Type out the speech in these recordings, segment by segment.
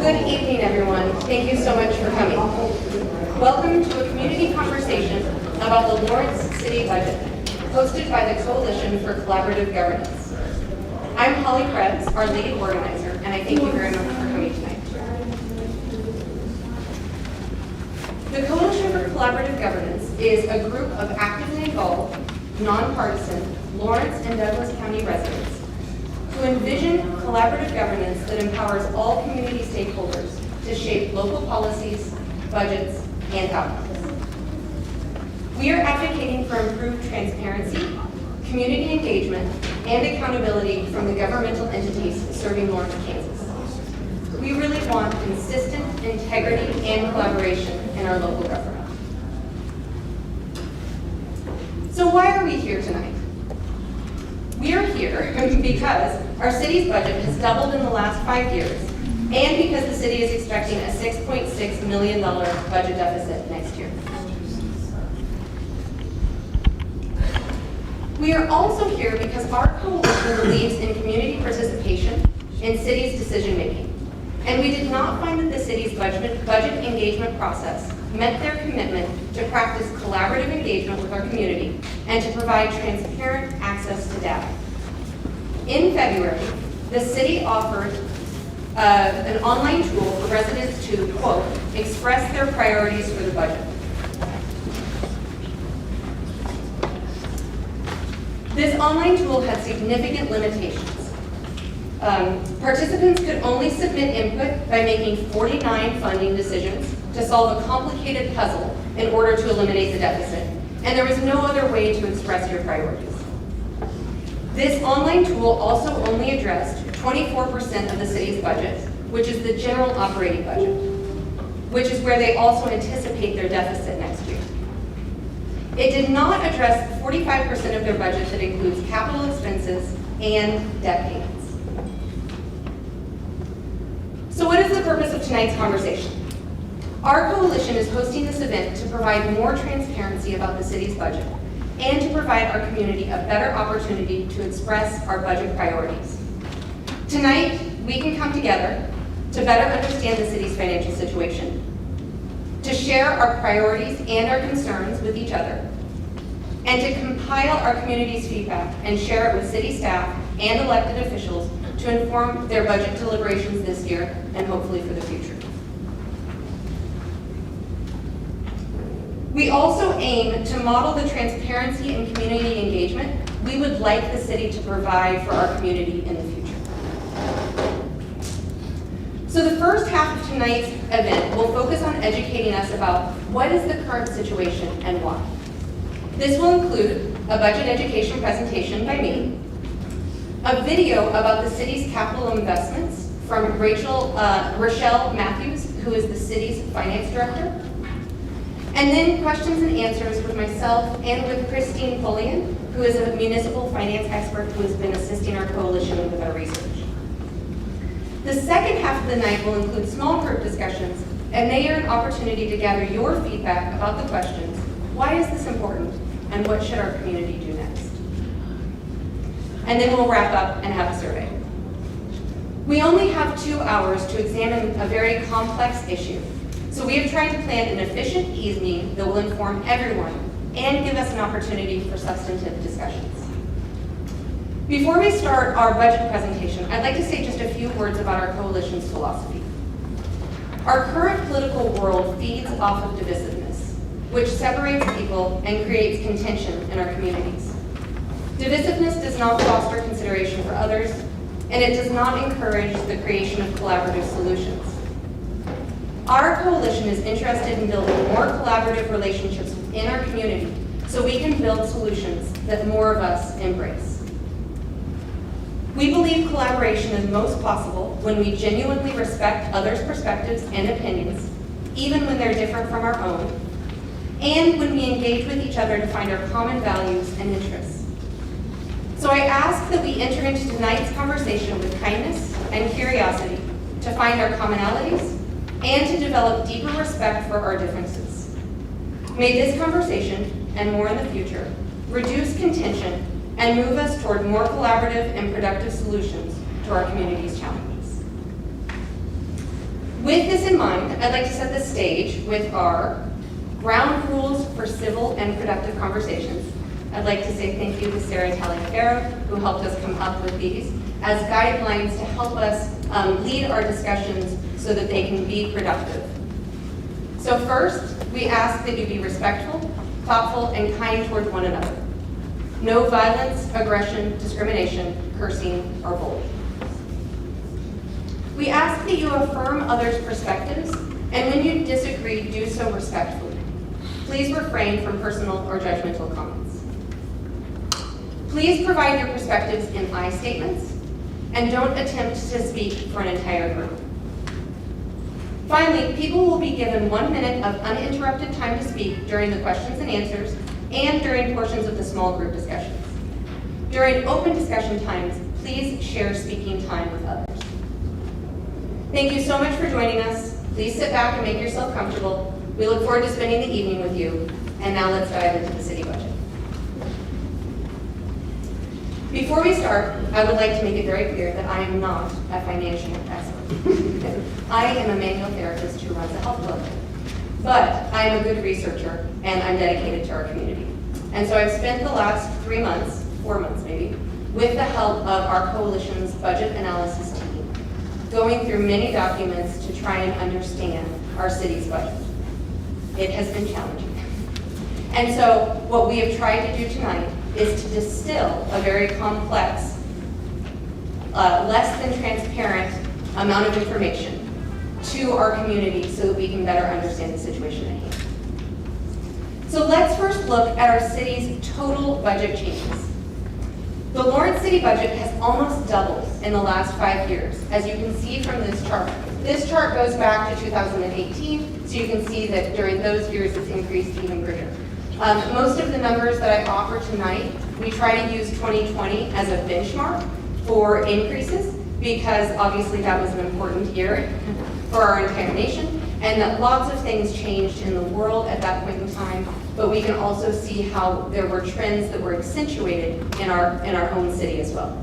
Good evening, everyone. Thank you so much for coming. Welcome to a community conversation about the Lawrence City budget, hosted by the Coalition for Collaborative Governance. I'm Holly Krebs, our lead organizer, and I thank you very much for coming tonight. The Coalition for Collaborative Governance is a group of actively involved, nonpartisan Lawrence and Douglas County residents who envision collaborative governance that empowers all community stakeholders to shape local policies, budgets, and outcomes. We are advocating for improved transparency, community engagement, and accountability from the governmental entities serving Lawrence, Kansas. We really want consistent integrity and collaboration in our local government. So why are we here tonight? We are here because our city's budget has doubled in the last 5 years, and because the city is expecting a $6.6 million budget deficit next year. We are also here because our coalition believes in community participation in city's decision-making, and we did not find that the city's budget engagement process met their commitment to practice collaborative engagement with our community and to provide transparent access to data. In February, the city offered an online tool for residents to, quote, express their priorities for the budget. This online tool had significant limitations. Participants could only submit input by making 49 funding decisions to solve a complicated puzzle in order to eliminate the deficit, and there was no other way to express your priorities. This online tool also only addressed 24% of the city's budget, which is the general operating budget, which is where they also anticipate their deficit next year. It did not address 45% of their budget that includes capital expenses and debt payments. So what is the purpose of tonight's conversation? Our coalition is hosting this event to provide more transparency about the city's budget and to provide our community a better opportunity to express our budget priorities. Tonight, we can come together to better understand the city's financial situation, to share our priorities and our concerns with each other, and to compile our community's feedback and share it with city staff and elected officials to inform their budget deliberations this year and hopefully for the future. We also aim to model the transparency and community engagement we would like the city to provide for our community in the future. So the first half of tonight's event will focus on educating us about what is the current situation and why. This will include a budget education presentation by me, a video about the city's capital investments from Rachelle Mathews, who is the city's finance director, and then questions and answers with myself and with Kristine Polian, who is a municipal finance expert who has been assisting our coalition with our research. The second half of the night will include small group discussions, and they are an opportunity to gather your feedback about the questions, why is this important, and what should our community do next? And then we'll wrap up and have a survey. We only have 2 hours to examine a very complex issue, so we have tried to plan an efficient evening that will inform everyone and give us an opportunity for substantive discussions. Before we start our budget presentation, I'd like to say just a few words about our coalition's philosophy. Our current political world feeds off of divisiveness, which separates people and creates contention in our communities. Divisiveness does not foster consideration for others, and it does not encourage the creation of collaborative solutions. Our coalition is interested in building more collaborative relationships within our community so we can build solutions that more of us embrace. We believe collaboration is most possible when we genuinely respect others' perspectives and opinions, even when they're different from our own, and when we engage with each other to find our common values and interests. So I ask that we enter into tonight's conversation with kindness and curiosity to find our commonalities and to develop deeper respect for our differences. May this conversation, and more in the future, reduce contention and move us toward more collaborative and productive solutions to our community's challenges. With this in mind, I'd like to set the stage with our ground rules for civil and productive conversations. I'd like to say thank you to Sarah Taliaferro, who helped us come up with these as guidelines to help us lead our discussions so that they can be productive. So first, we ask that you be respectful, thoughtful, and kind towards one another. No violence, aggression, discrimination, cursing, or bullying. We ask that you affirm others' perspectives, and when you disagree, do so respectfully. Please refrain from personal or judgmental comments. Please provide your perspectives in I statements, and don't attempt to speak for an entire group. Finally, people will be given 1 minute of uninterrupted time to speak during the questions and answers and during portions of the small group discussions. During open discussion times, please share speaking time with others. Thank you so much for joining us. Please sit back and make yourself comfortable. We look forward to spending the evening with you. And now let's dive into the city budget. Before we start, I would like to make it very clear that I am not a financial expert. I am a manual therapist who runs a health club. But I am a good researcher, and I'm dedicated to our community. And so I've spent the last 3 months, 4 months maybe, with the help of our coalition's budget analysis team, going through many documents to try and understand our city's budget. It has been challenging. And so what we have tried to do tonight is to distill a very complex, less than transparent amount of information to our community so that we can better understand the situation at hand. So let's first look at our city's total budget changes. The Lawrence City budget has almost doubled in the last 5 years, as you can see from this chart. This chart goes back to 2018, so you can see that during those years it's increased even greater. Most of the numbers that I offer tonight, we try to use 2020 as a benchmark for increases, because obviously that was an important year for our entire nation, and that lots of things changed in the world at that point in time, but we can also see how there were trends that were accentuated in our own city as well.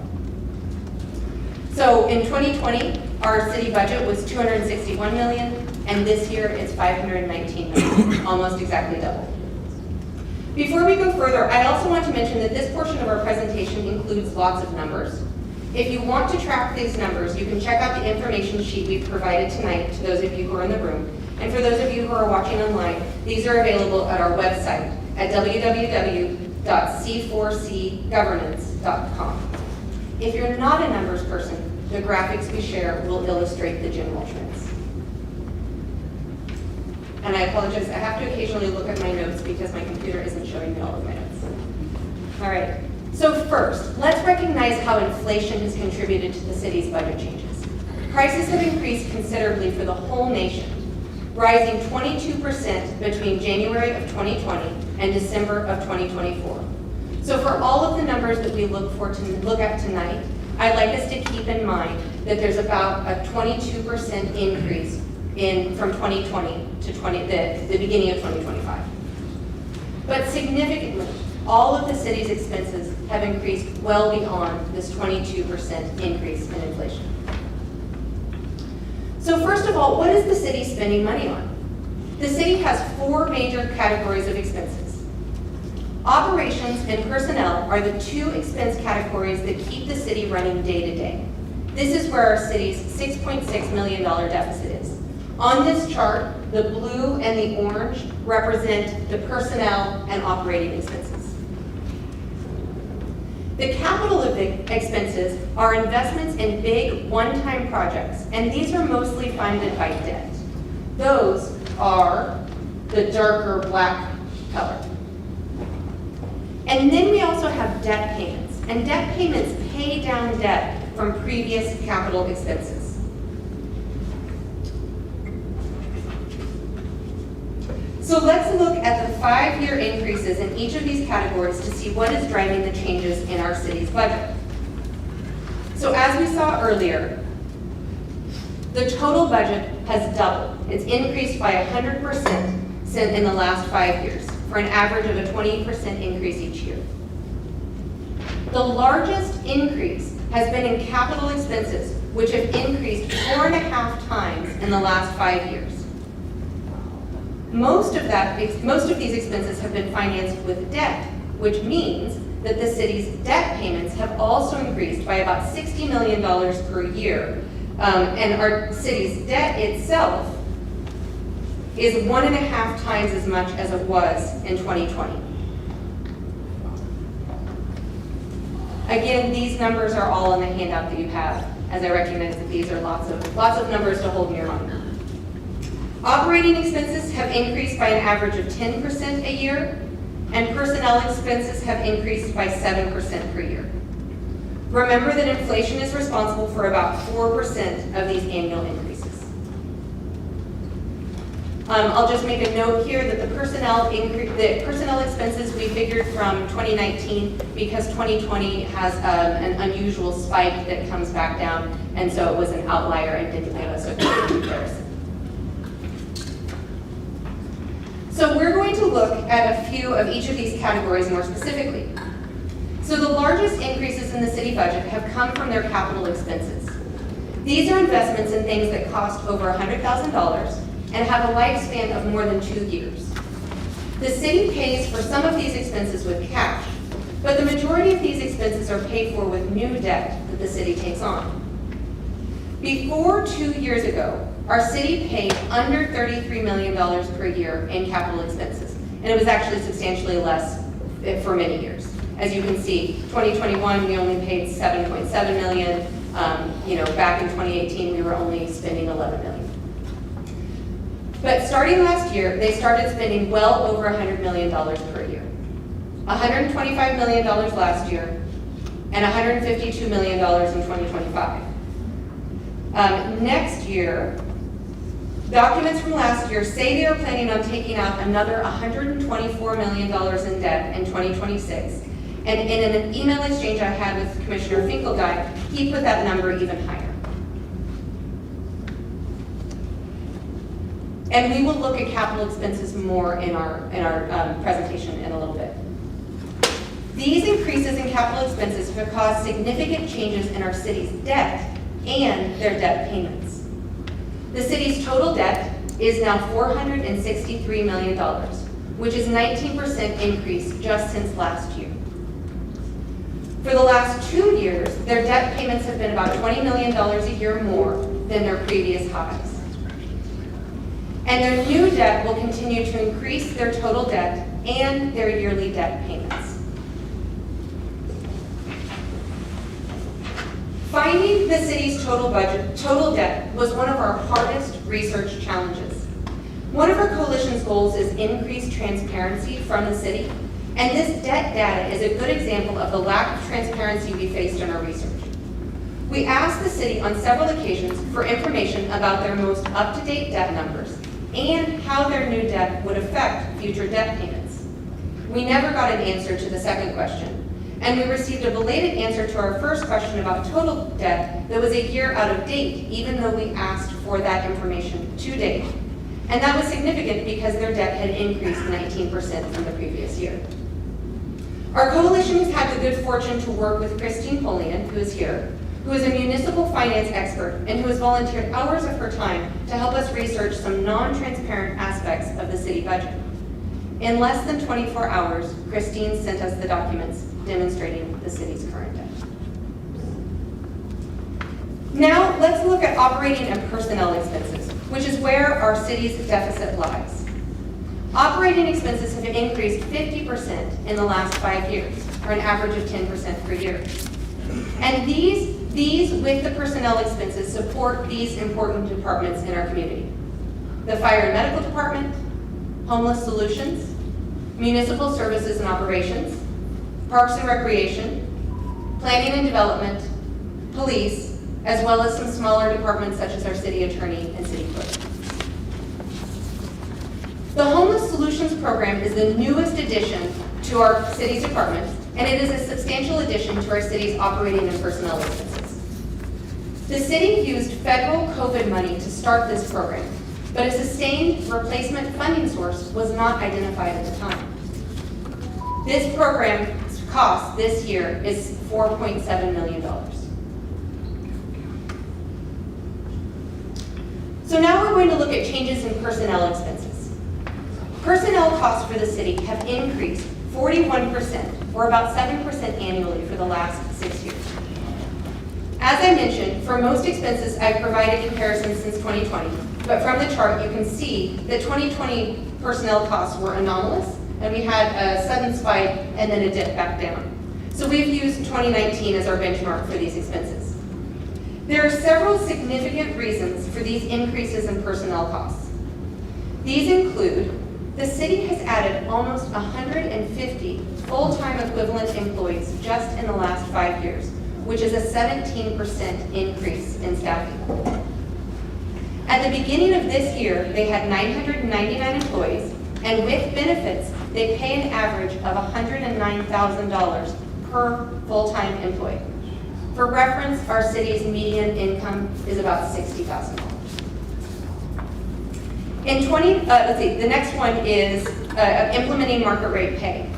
So in 2020, our city budget was $261 million, and this year it's $519 million, almost exactly double. Before we go further, I also want to mention that this portion of our presentation includes lots of numbers. If you want to track these numbers, you can check out the information sheet we've provided tonight to those of you who are in the room. And for those of you who are watching online, these are available at our website at www.c4cgovernance.com. If you're not a numbers person, the graphics we share will illustrate the general trends. And I apologize, I have to occasionally look at my notes because my computer isn't showing me all of my notes. All right. So first, let's recognize how inflation has contributed to the city's budget changes. Prices have increased considerably for the whole nation, rising 22% between January of 2020 and December of 2024. So for all of the numbers that we look at tonight, I'd like us to keep in mind that there's about a 22% increase from 2020 to the beginning of 2025. But significantly, all of the city's expenses have increased well beyond this 22% increase in inflation. So first of all, what is the city spending money on? The city has 4 major categories of expenses. Operations and personnel are the 2 expense categories that keep the city running day to day. This is where our city's $6.6 million deficit is. On this chart, the blue and the orange represent the personnel and operating expenses. The capital expenses are investments in big one-time projects, and these are mostly funded by debt. Those are the darker black color. And then we also have debt payments, and debt payments pay down debt from previous capital expenses. So let's look at the 5-year increases in each of these categories to see what is driving the changes in our city's budget. So as we saw earlier, the total budget has doubled. It's increased by 100% in the last 5 years, for an average of a 20% increase each year. The largest increase has been in capital expenses, which have increased 4.5 times in the last 5 years. Most of these expenses have been financed with debt, which means that the city's debt payments have also increased by about $60 million per year. And our city's debt itself is 1.5 times as much as it was in 2020. Again, these numbers are all in the handout that you have, as I recognize that these are lots of numbers to hold in your mind. Operating expenses have increased by an average of 10% a year, and personnel expenses have increased by 7% per year. Remember that inflation is responsible for about 4% of these annual increases. I'll just make a note here that the personnel expenses we figured from 2019 because 2020 has an unusual spike that comes back down, and so it was an outlier and didn't give us a good comparison. So we're going to look at a few of each of these categories more specifically. So the largest increases in the city budget have come from their capital expenses. These are investments in things that cost over $100,000 and have a lifespan of more than 2 years. The city pays for some of these expenses with cash, but the majority of these expenses are paid for with new debt that the city takes on. Before 2 years ago, our city paid under $33 million per year in capital expenses, and it was actually substantially less for many years. As you can see, 2021 we only paid $7.7 million. Back in 2018 we were only spending $11 million. But starting last year, they started spending well over $100 million per year. $125 million last year, and $152 million in 2025. Next year, documents from last year say they are planning on taking out another $124 million in debt in 2026. And in an email exchange I had with Commissioner Finkelgeist, he put that number even higher. And we will look at capital expenses more in our presentation in a little bit. These increases in capital expenses have caused significant changes in our city's debt and their debt payments. The city's total debt is now $463 million, which is 19% increase just since last year. For the last 2 years, their debt payments have been about $20 million a year more than their previous highs. And their new debt will continue to increase their total debt and their yearly debt payments. Finding the city's total debt was one of our hardest research challenges. One of our coalition's goals is increased transparency from the city, and this debt data is a good example of the lack of transparency we faced in our research. We asked the city on several occasions for information about their most up-to-date debt numbers and how their new debt would affect future debt payments. We never got an answer to the second question, and we received a belated answer to our first question about total debt that was a year out of date, even though we asked for that information to date. And that was significant because their debt had increased 19% from the previous year. Our coalition has had the good fortune to work with Kristine Polian, who is here, who is a municipal finance expert and who has volunteered hours of her time to help us research some non-transparent aspects of the city budget. In less than 24 hours, Kristine sent us the documents demonstrating the city's current debt. Now, let's look at operating and personnel expenses, which is where our city's deficit lies. Operating expenses have increased 50% in the last 5 years, or an average of 10% per year. And these with the personnel expenses support these important departments in our community. The Fire and Medical Department, Homeless Solutions, Municipal Services and Operations, Parks and Recreation, Planning and Development, Police, as well as some smaller departments such as our city attorney and city clerk. The Homeless Solutions Program is the newest addition to our city's departments, and it is a substantial addition to our city's operating and personnel expenses. The city used federal COVID money to start this program, but a sustained replacement funding source was not identified at the time. This program's cost this year is $4.7 million. So now we're going to look at changes in personnel expenses. Personnel costs for the city have increased 41%, or about 7% annually for the last 6 years. As I mentioned, for most expenses, I've provided comparisons since 2020, but from the chart, you can see that 2020 personnel costs were anomalous, and we had a sudden spike and then a dip back down. So we've used 2019 as our benchmark for these expenses. There are several significant reasons for these increases in personnel costs. These include the city has added almost 150 full-time equivalent employees just in the last 5 years, which is a 17% increase in staffing. At the beginning of this year, they had 999 employees, and with benefits, they pay an average of $109,000 per full-time employee. For reference, our city's median income is about $60,000. The next one is implementing market rate pay.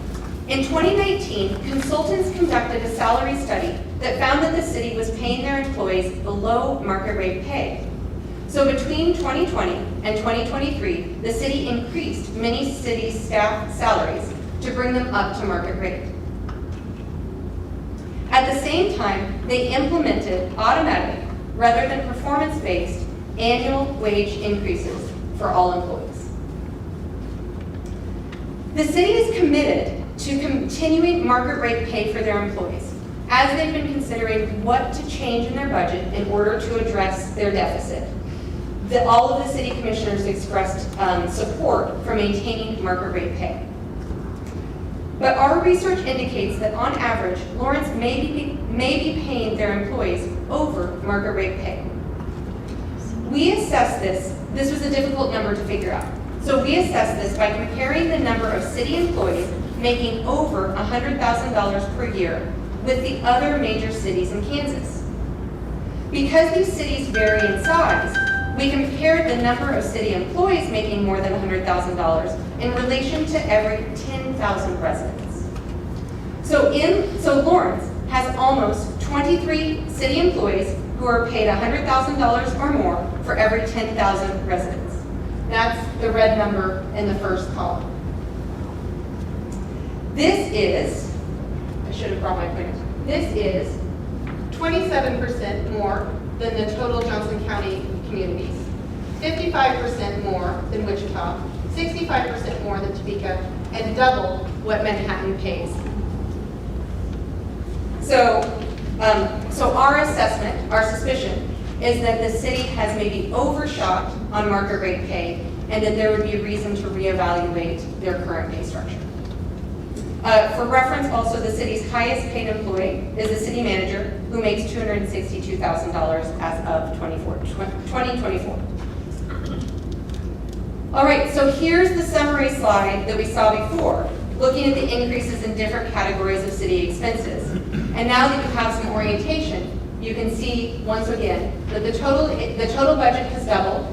In 2019, consultants conducted a salary study that found that the city was paying their employees below market rate pay. So between 2020 and 2023, the city increased many city staff salaries to bring them up to market rate. At the same time, they implemented automatic, rather than performance-based, annual wage increases for all employees. The city is committed to continuing market rate pay for their employees, as they've been considering what to change in their budget in order to address their deficit. All of the city commissioners expressed support for maintaining market rate pay. But our research indicates that on average, Lawrence may be paying their employees over market rate pay. We assess this was a difficult number to figure out. So we assess this by comparing the number of city employees making over $100,000 per year with the other major cities in Kansas. Because these cities vary in size, we compared the number of city employees making more than $100,000 in relation to every 10,000 residents. So Lawrence has almost 23 city employees who are paid $100,000 or more for every 10,000 residents. That's the red number in the first column. This is, I should have brought my pointer. This is 27% more than the total Johnson County communities, 55% more than Wichita, 65% more than Topeka, and double what Manhattan pays. So our assessment, our suspicion, is that the city has maybe overshot on market rate pay and that there would be a reason to reevaluate their current pay structure. For reference, also, the city's highest paid employee is the city manager, who makes $262,000 as of 2024. All right, so here's the summary slide that we saw before, looking at the increases in different categories of city expenses. And now that you have some orientation, you can see, once again, that the total budget has doubled.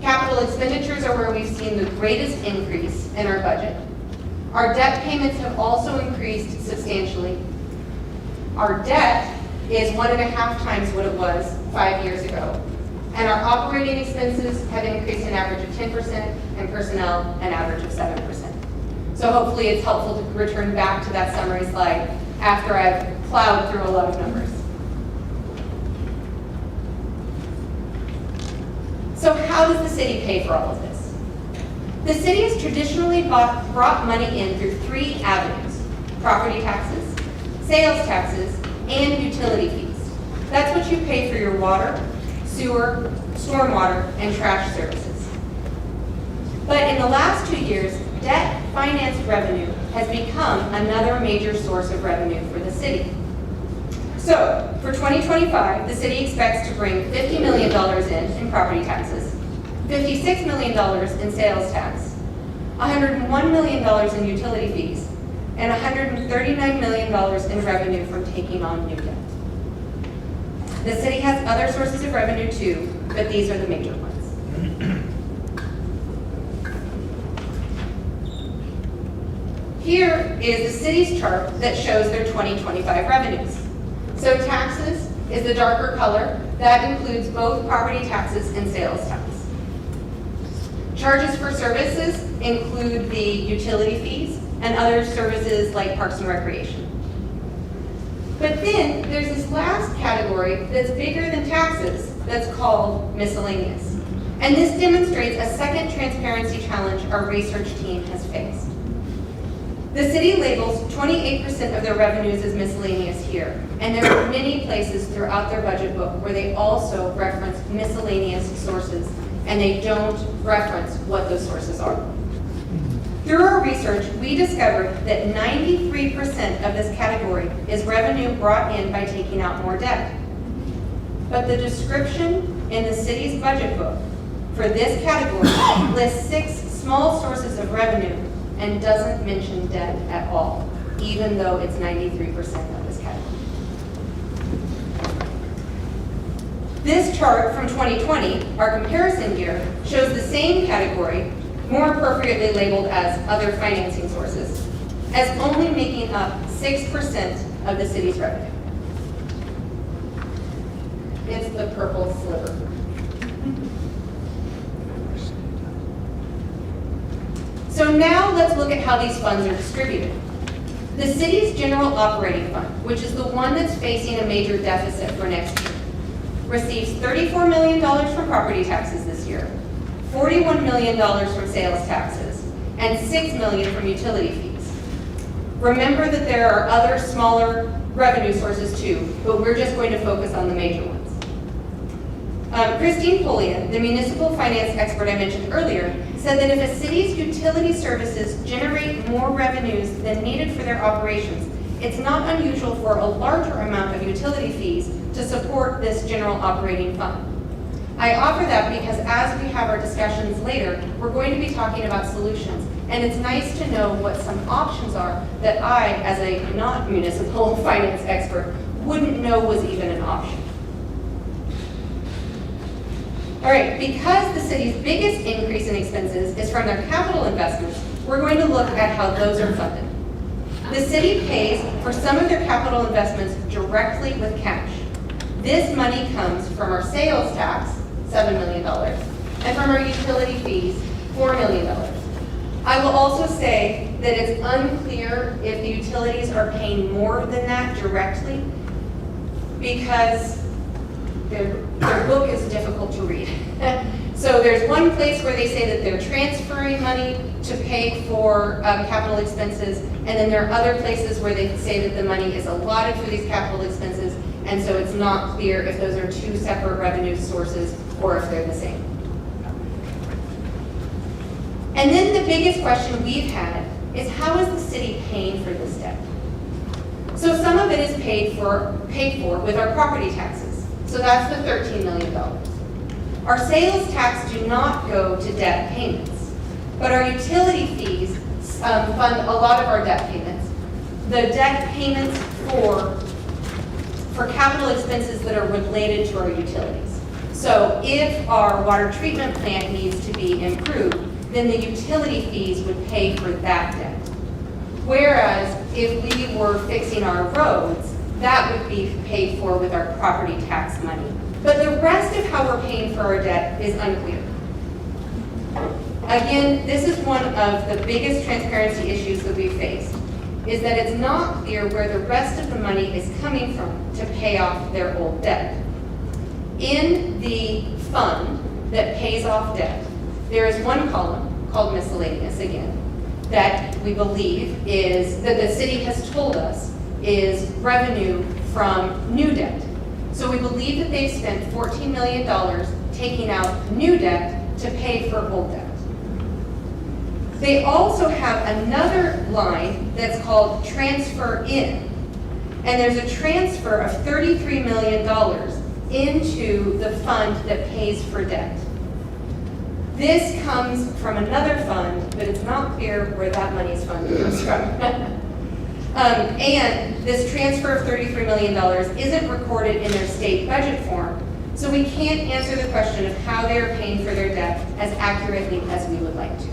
Capital expenditures are where we've seen the greatest increase in our budget. Our debt payments have also increased substantially. Our debt is 1.5 times what it was 5 years ago. And our operating expenses have increased an average of 10% and personnel an average of 7%. So hopefully it's helpful to return back to that summary slide after I've plowed through a lot of numbers. So how does the city pay for all of this? The city has traditionally brought money in through 3 avenues: property taxes, sales taxes, and utility fees. That's what you pay for your water, sewer, stormwater, and trash services. But in the last 2 years, debt financed revenue has become another major source of revenue for the city. So for 2025, the city expects to bring $50 million in property taxes, $56 million in sales tax, $101 million in utility fees, and $139 million in revenue from taking on new debt. The city has other sources of revenue too, but these are the major ones. Here is the city's chart that shows their 2025 revenues. So taxes is the darker color. That includes both property taxes and sales tax. Charges for services include the utility fees and other services like parks and recreation. But then there's this last category that's bigger than taxes that's called miscellaneous. And this demonstrates a second transparency challenge our research team has faced. The city labels 28% of their revenues as miscellaneous here, and there are many places throughout their budget book where they also reference miscellaneous sources, and they don't reference what those sources are. Through our research, we discovered that 93% of this category is revenue brought in by taking out more debt. But the description in the city's budget book for this category lists 6 small sources of revenue and doesn't mention debt at all, even though it's 93% of this category. This chart from 2020, our comparison year, shows the same category, more appropriately labeled as other financing sources, as only making up 6% of the city's revenue. It's the purple sliver. So now let's look at how these funds are distributed. The city's general operating fund, which is the one that's facing a major deficit for next year, receives $34 million from property taxes this year, $41 million from sales taxes, and $6 million from utility fees. Remember that there are other smaller revenue sources too, but we're just going to focus on the major ones. Kristine Polian, the municipal finance expert I mentioned earlier, said that if a city's utility services generate more revenues than needed for their operations, it's not unusual for a larger amount of utility fees to support this general operating fund. I offer that because as we have our discussions later, we're going to be talking about solutions, and it's nice to know what some options are that I, as a not municipal finance expert, wouldn't know was even an option. All right, because the city's biggest increase in expenses is from their capital investments, we're going to look at how those are funded. The city pays for some of their capital investments directly with cash. This money comes from our sales tax, $7 million, and from our utility fees, $4 million. I will also say that it's unclear if the utilities are paying more than that directly because their book is difficult to read. So there's one place where they say that they're transferring money to pay for capital expenses, and then there are other places where they say that the money is allotted for these capital expenses, and so it's not clear if those are two separate revenue sources or if they're the same. And then the biggest question we've had is how is the city paying for this debt? So some of it is paid for with our property taxes. So that's the $13 million. Our sales tax do not go to debt payments, but our utility fees fund a lot of our debt payments. The debt payments for capital expenses that are related to our utilities. So if our water treatment plant needs to be improved, then the utility fees would pay for that debt. Whereas if we were fixing our roads, that would be paid for with our property tax money. But the rest of how we're paying for our debt is unclear. Again, this is one of the biggest transparency issues that we face, is that it's not clear where the rest of the money is coming from to pay off their old debt. In the fund that pays off debt, there is one column called miscellaneous again, that we believe is, that the city has told us is revenue from new debt. So we believe that they've spent $14 million taking out new debt to pay for old debt. They also have another line that's called transfer in, and there's a transfer of $33 million into the fund that pays for debt. This comes from another fund, but it's not clear where that money's fund comes from. And this transfer of $33 million isn't recorded in their state budget form, so we can't answer the question of how they are paying for their debt as accurately as we would like to.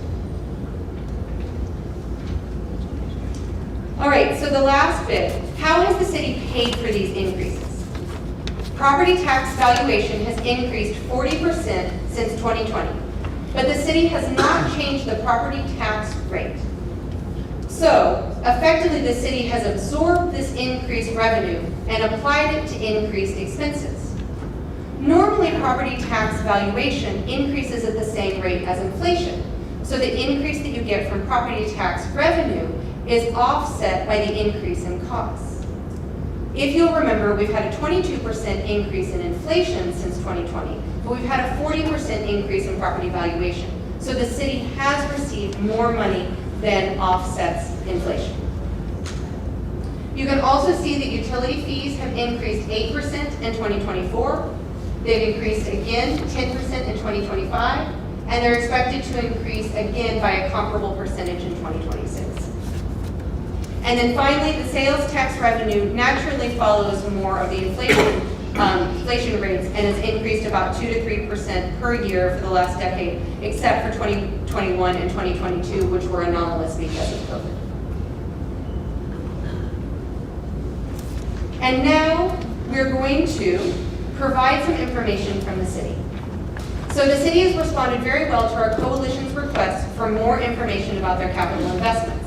All right, so the last bit, how has the city paid for these increases? Property tax valuation has increased 40% since 2020, but but the city has not changed the property tax rate. So, effectively, the city has absorbed this increased revenue and applied it to increased expenses. Normally, property tax valuation increases at the same rate as inflation. So the increase that you get from property tax revenue is offset by the increase in costs. If you'll remember, we've had a 22% increase in inflation since 2020, but we've had a 40% increase in property valuation. So the city has received more money than offsets inflation. You can also see that utility fees have increased 8% in 2024. They've increased again 10% in 2025, and they're expected to increase again by a comparable percentage in 2026. And then finally, the sales tax revenue naturally follows more of the inflation rates and has increased about 2 to 3% per year for the last decade, except for 2021 and 2022, which were anomalous because of COVID. And now we're going to provide some information from the city. So the city has responded very well to our coalition's request for more information about their capital investments.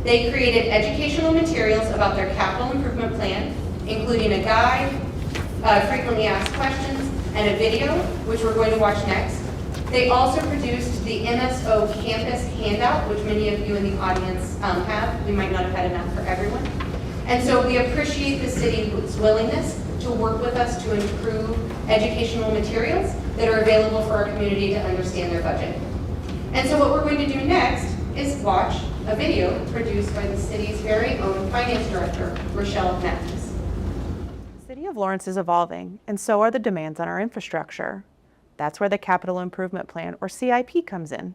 They created educational materials about their capital improvement plan, including a guide, frequently asked questions, and a video, which we're going to watch next. They also produced the MSO campus handout, which many of you in the audience have. We might not have had enough for everyone. And so we appreciate the city's willingness to work with us to improve educational materials that are available for our community to understand their budget. And so what we're going to do next is watch a video produced by the city's very own finance director, Rachelle Mathews. The City of Lawrence is evolving, and so are the demands on our infrastructure. That's where the Capital Improvement Plan, or CIP, comes in.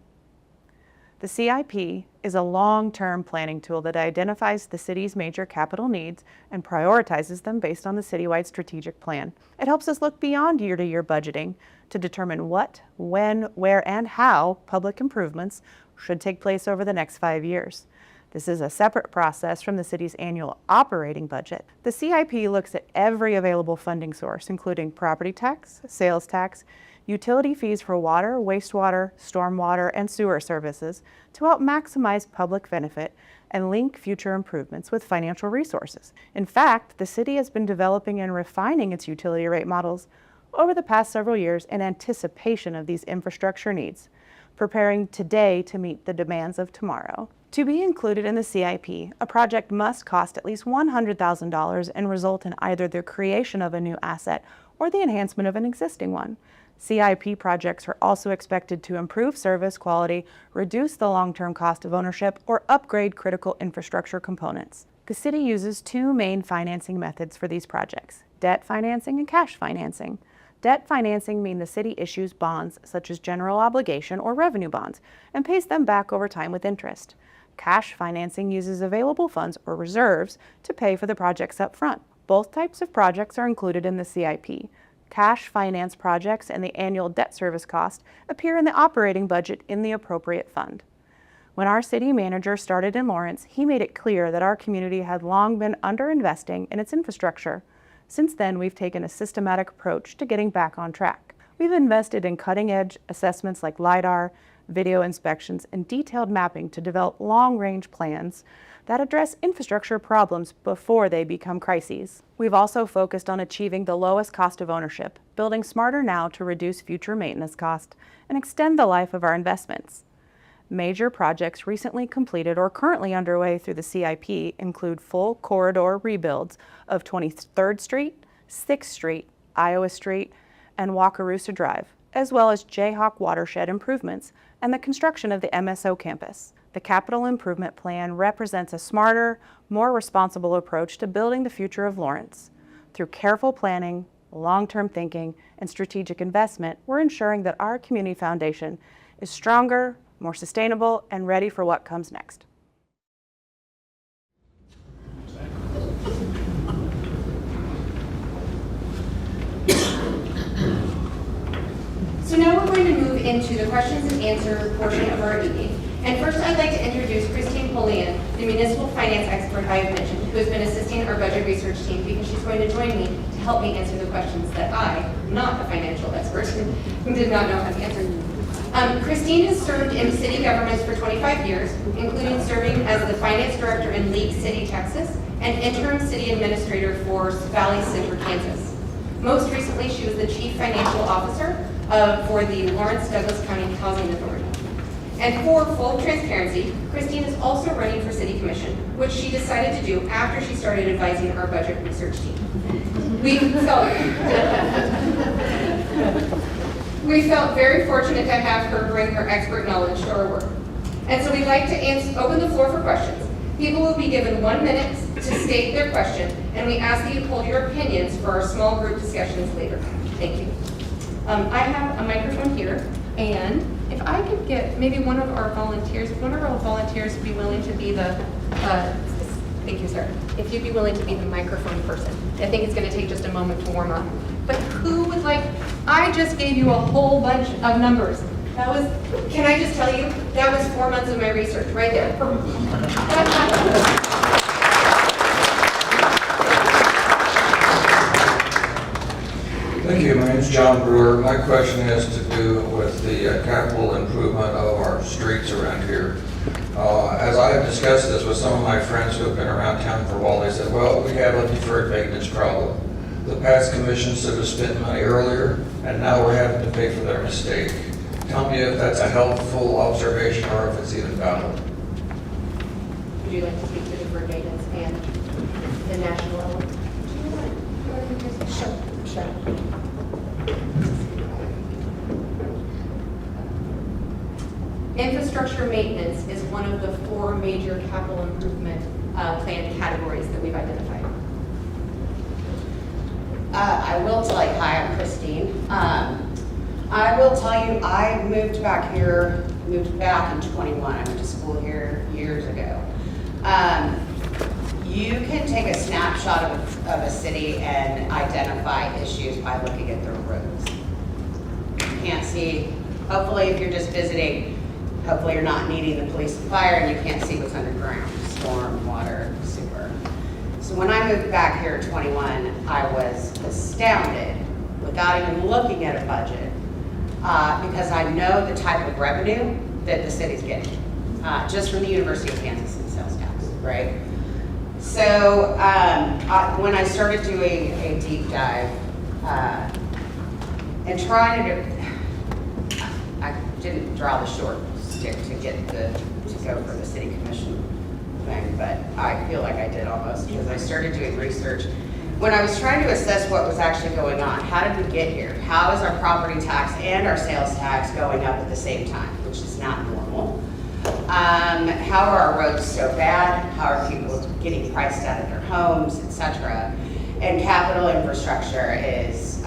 The CIP is a long-term planning tool that identifies the city's major capital needs and prioritizes them based on the citywide strategic plan. It helps us look beyond year-to-year budgeting to determine what, when, where, and how public improvements should take place over the next 5 years. This is a separate process from the city's annual operating budget. The CIP looks at every available funding source, including property tax, sales tax, utility fees for water, wastewater, stormwater, and sewer services to help maximize public benefit and link future improvements with financial resources. In fact, the city has been developing and refining its utility rate models over the past several years in anticipation of these infrastructure needs, preparing today to meet the demands of tomorrow. To be included in the CIP, a project must cost at least $100,000 and result in either the creation of a new asset or the enhancement of an existing one. CIP projects are also expected to improve service quality, reduce the long-term cost of ownership, or upgrade critical infrastructure components. The city uses two main financing methods for these projects: debt financing and cash financing. Debt financing means the city issues bonds such as general obligation or revenue bonds and pays them back over time with interest. Cash financing uses available funds or reserves to pay for the projects up front. Both types of projects are included in the CIP. Cash finance projects and the annual debt service cost appear in the operating budget in the appropriate fund. When our city manager started in Lawrence, he made it clear that our community had long been underinvesting in its infrastructure. Since then, we've taken a systematic approach to getting back on track. We've invested in cutting-edge assessments like LiDAR, video inspections, and detailed mapping to develop long-range plans that address infrastructure problems before they become crises. We've also focused on achieving the lowest cost of ownership, building smarter now to reduce future maintenance costs, and extend the life of our investments. Major projects recently completed or currently underway through the CIP include full corridor rebuilds of 23rd Street, 6th Street, Iowa Street, and Wakarusa Drive, as well as Jayhawk watershed improvements and the construction of the MSO campus. The Capital Improvement Plan represents a smarter, more responsible approach to building the future of Lawrence. Through careful planning, long-term thinking, and strategic investment, we're ensuring that our community foundation is stronger, more sustainable, and ready for what comes next. So now we're going to move into the questions and answer portion of our evening. And first, I'd like to introduce Kristine Polian, the municipal finance expert I have mentioned, who has been assisting our budget research team because she's going to join me to help me answer the questions that I, not a financial expert, did not know how to answer. Kristine has served in city governments for 25 years, including serving as the finance director in League City, Texas, and interim city administrator for Valley Center, Kansas. Most recently, she was the chief financial officer for the Lawrence Douglas County Housing Authority. And for full transparency, Kristine is also running for city commission, which she decided to do after she started advising our budget research team. We felt very fortunate to have her bring her expert knowledge to our work. And so we'd like to open the floor for questions. People will be given 1 minute to state their question, and we ask that you hold your opinions for our small group discussions later. Thank you. I have a microphone here, and if I could get maybe one of our volunteers would be willing to be the, thank you, sir. If you'd be willing to be the microphone person. I think it's going to take just a moment to warm up. But who would like, I just gave you a whole bunch of numbers. That was, can I just tell you, that was 4 months of my research right there. Thank you. My name is John Brewer. My question has to do with the capital improvement of our streets around here. As I have discussed this with some of my friends who have been around town for a while, they said, well, we have a deferred maintenance problem. The past commission should have spent money earlier, and now we're having to pay for their mistake. Tell me if that's a helpful observation or if it's even valid. Would you like to speak to deferred maintenance and the national level? Sure. Infrastructure maintenance is one of the 4 major capital improvement plan categories that we've identified. I will tell you, hi, I'm Kristine. I will tell you, I moved back in 21. I went to school here years ago. You can take a snapshot of a city and identify issues by looking at their roads. You can't see, hopefully if you're just visiting, hopefully you're not needing the police and fire and you can't see what's underground, storm, water, sewer. So when I moved back here at 21, I was astounded without even looking at a budget because I know the type of revenue that the city's getting just from the University of Kansas and sales tax, right? So when I started doing a deep dive and trying to, I didn't draw the short stick to go for the city commission thing, but I feel like I did almost because I started doing research. When I was trying to assess what was actually going on, how did we get here? How is our property tax and our sales tax going up at the same time, which is not normal? How are our roads so bad? How are people getting priced out of their homes, etc.? And capital infrastructure is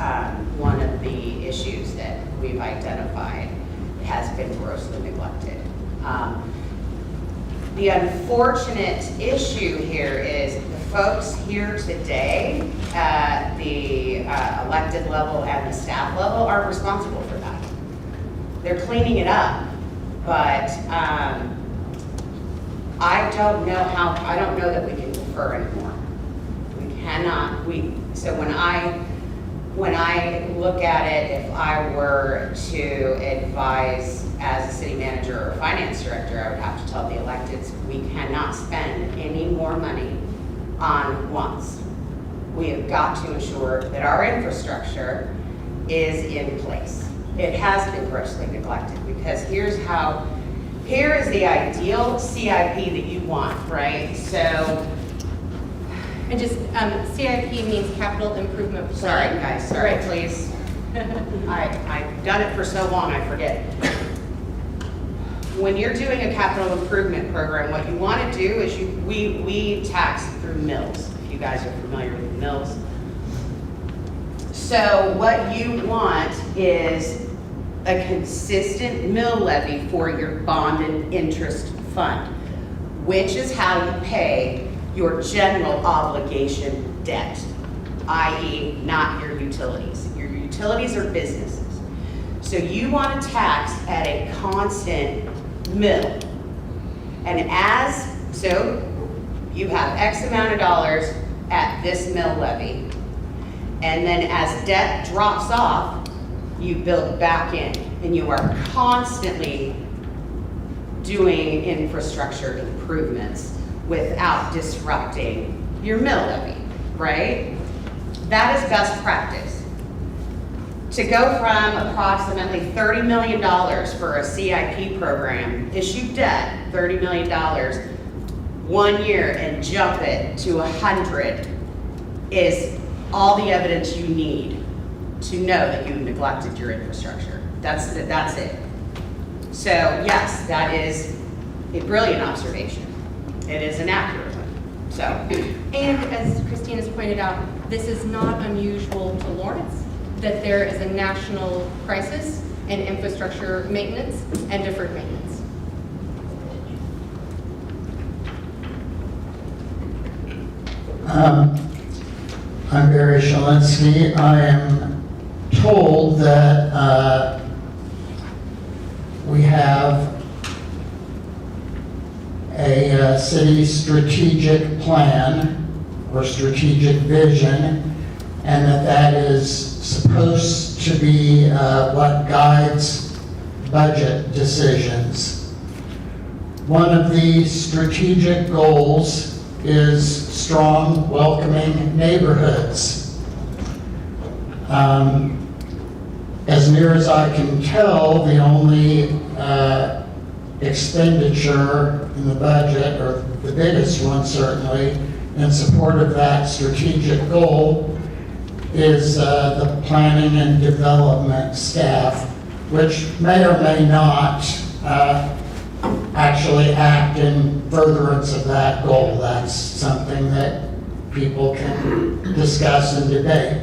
one of the issues that we've identified has been grossly neglected. The unfortunate issue here is the folks here today at the elected level and the staff level are responsible for that. They're cleaning it up, but I don't know that we can defer anymore. We cannot, so when I look at it, if I were to advise as a city manager or finance director, I would have to tell the electeds, we cannot spend any more money on wants. We have got to ensure that our infrastructure is in place. It has been grossly neglected because here is the ideal CIP that you want, right? So, And just, CIP means capital improvement plan. sorry guys, sorry, Right. please. I've done it for so long, I forget. When you're doing a capital improvement program, what you want to do is we tax through mills, if you guys are familiar with mills. So what you want is a consistent mill levy for your bonded interest fund, which is how you pay your general obligation debt, i.e. not your utilities. Your utilities are businesses. So you want to tax at a constant mill. And so you have X amount of dollars at this mill levy. And then as debt drops off, you build back in. and you are constantly doing infrastructure improvements without disrupting your mill levy, right? That is best practice. To go from approximately $30 million for a CIP program, issue debt, $30 million, 1 year and jump it to 100 is all the evidence you need to know that you've neglected your infrastructure. That's it. So yes, that is a brilliant observation. It is an accurate one. So, And as Christine has pointed out, this is not unusual to Lawrence, that there is a national crisis in infrastructure maintenance and deferred maintenance. I'm Barry Shalinsky. I am told that we have a city strategic plan or strategic vision, and that is supposed to be what guides budget decisions. One of the strategic goals is strong, welcoming neighborhoods. As near as I can tell, the only expenditure in the budget, or the biggest one certainly, in support of that strategic goal is the planning and development staff, which may or may not actually act in furtherance of that goal. That's something that people can discuss and debate.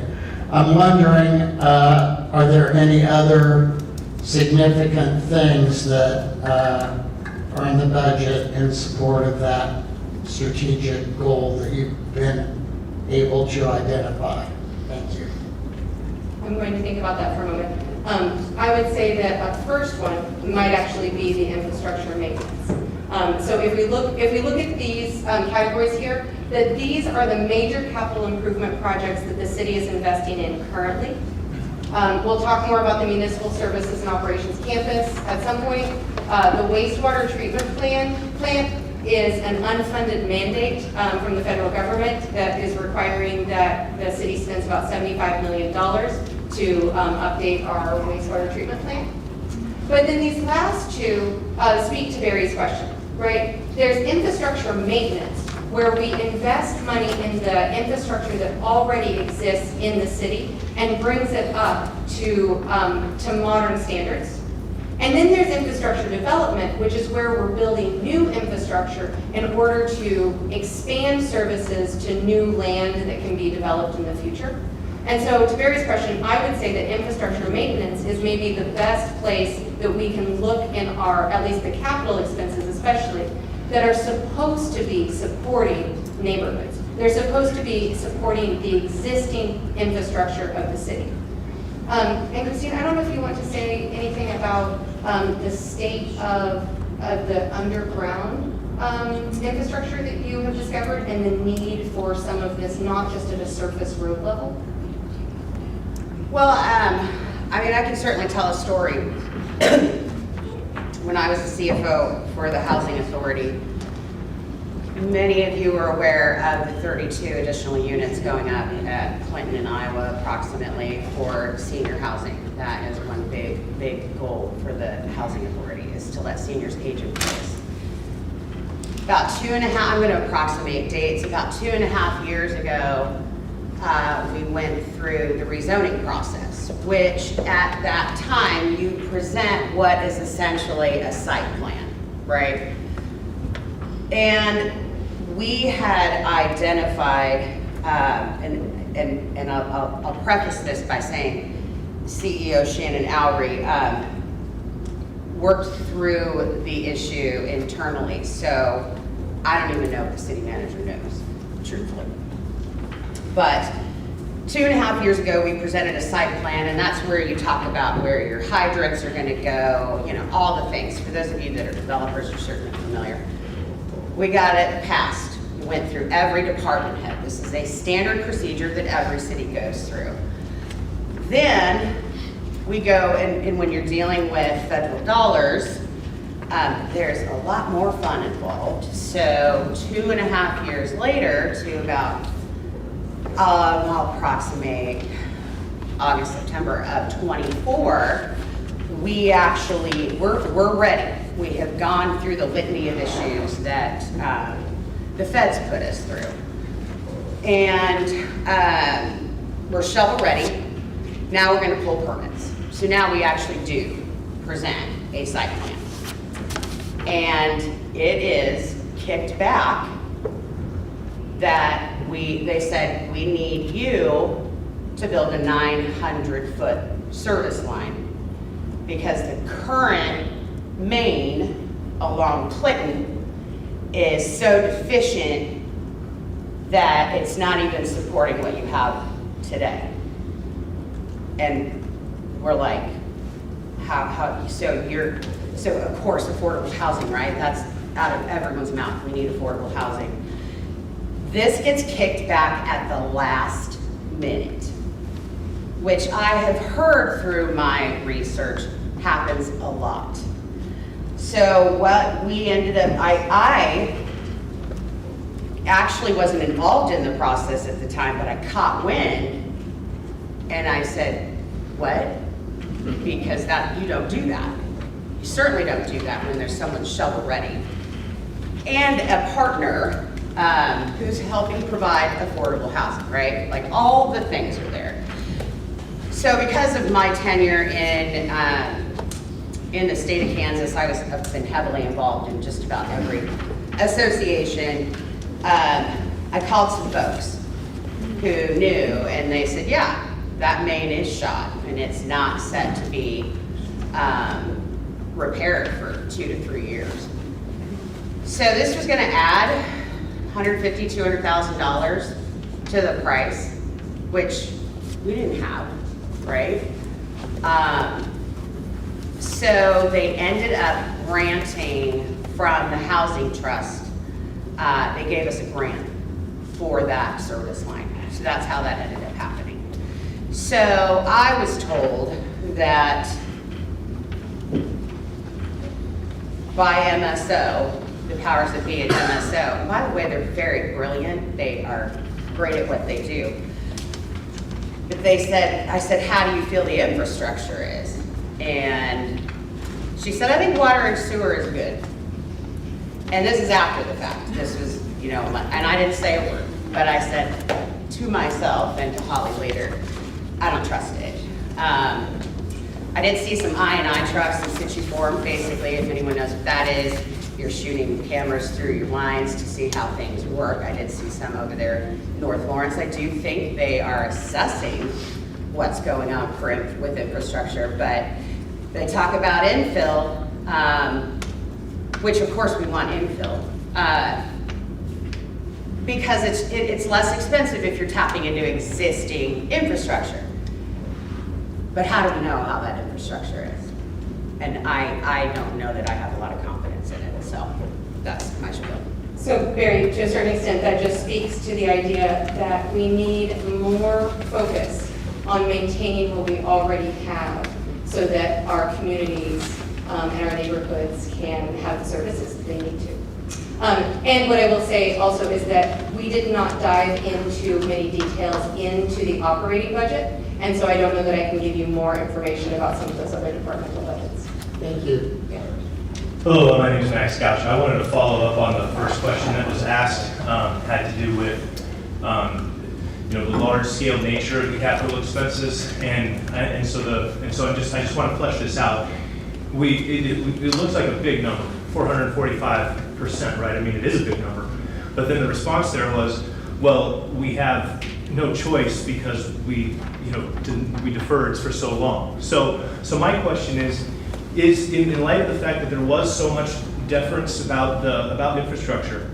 I'm wondering, are there any other significant things that are in the budget in support of that strategic goal that you've been able to identify? Thank you. I'm going to think about that for a moment. I would say that a first one might actually be the infrastructure maintenance. So if we look at these categories here, that these are the major capital improvement projects that the city is investing in currently. We'll talk more about the municipal services and operations campus at some point. The wastewater treatment plant is an unfunded mandate from the federal government that is requiring that the city spends about $75 million to update our wastewater treatment plant. But then these last two speak to Barry's question, right? There's infrastructure maintenance, where we invest money in the infrastructure that already exists in the city and brings it up to modern standards. And then there's infrastructure development, which is where we're building new infrastructure in order to expand services to new land that can be developed in the future. And so to Barry's question, I would say that infrastructure maintenance is maybe the best place that we can look in our, at least the capital expenses especially, that are supposed to be supporting neighborhoods. They're supposed to be supporting the existing infrastructure of the city. And Christine, I don't know if you want to say anything about the state of the underground infrastructure that you have discovered and the need for some of this, not just at a surface road level. well, I mean, I can certainly tell a story. When I was the CFO for the Housing Authority, many of you are aware of the 32 additional units going up at Clinton in Iowa approximately for senior housing. That is one big goal for the Housing Authority, is to let seniors age in place. About 2.5, I'm going to approximate dates, about 2.5 years ago, we went through the rezoning process, which at that time you present what is essentially a site plan, right? And we had identified, and I'll preface this by saying CEO Shannon Oury worked through the issue internally, so I don't even know if the city manager knows, truthfully. But 2.5 years ago, we presented a site plan, and that's where you talk about where your hydrants are gonna go, you know, all the things. For those of you that are developers, you're certainly familiar. We got it passed. We went through every department head. This is a standard procedure that every city goes through. Then we go, and when you're dealing with federal dollars, there's a lot more fun involved. So 2.5 years later, to about, I'll approximate August, September of 24, we actually, we're ready. We have gone through the litany of issues that the feds put us through. And we're shovel ready. Now we're gonna pull permits. So now we actually do present a site plan. And it is kicked back that they said, we need you to build a 900-foot service line because the current main along Clinton is so deficient that it's not even supporting what you have today. And we're like, so of course affordable housing, right? That's out of everyone's mouth, we need affordable housing. This gets kicked back at the last minute, which I have heard through my research happens a lot. So what we ended up, I actually wasn't involved in the process at the time, but I caught wind and I said, what? Because you don't do that. You certainly don't do that when there's someone shovel ready. And a partner who's helping provide affordable housing, right? Like all the things are there. So because of my tenure in the state of Kansas, I've been heavily involved in just about every association. I called some folks who knew, and they said, yeah, that main is shot, and it's not set to be repaired for 2 to 3 years. So this was gonna add $150,000, $200,000 to the price, which we didn't have, right? So they ended up granting from the housing trust. They gave us a grant for that service line. So that's how that ended up happening. So I was told that by MSO, the powers that be at MSO, and by the way, they're very brilliant. They are great at what they do. But I said, how do you feel the infrastructure is? And she said, I think water and sewer is good. And this is after the fact. This was, and I didn't say a word, but I said to myself and to Holly later, I don't trust it. I did see some I&I trucks in situ form, basically, if anyone knows what that is. You're shooting cameras through your lines to see how things work. I did see some over there in North Lawrence. I do think they are assessing what's going on with infrastructure, but they talk about infill, which of course we want infill, because it's less expensive if you're tapping into existing infrastructure. But how do we know how that infrastructure is? And I don't know that I have a lot of confidence in it, so that's my spiel. So Barry, to a certain extent, that just speaks to the idea that we need more focus on maintaining what we already have so that our communities and our neighborhoods can have the services that they need to. And what I will say also is that we did not dive into many details into the operating budget, and so I don't know that I can give you more information about some of those other departmental budgets. Thank you. Yeah. Hello, my name is Max Gouch. I wanted to follow up on the first question that was asked, had to do with the large-scale nature of the capital expenses, and so I just want to flesh this out. It looks like a big number, 445%, right? I mean, it is a big number, but then the response there was, well, we have no choice because we deferred for so long. So my question is in light of the fact that there was so much deference about infrastructure,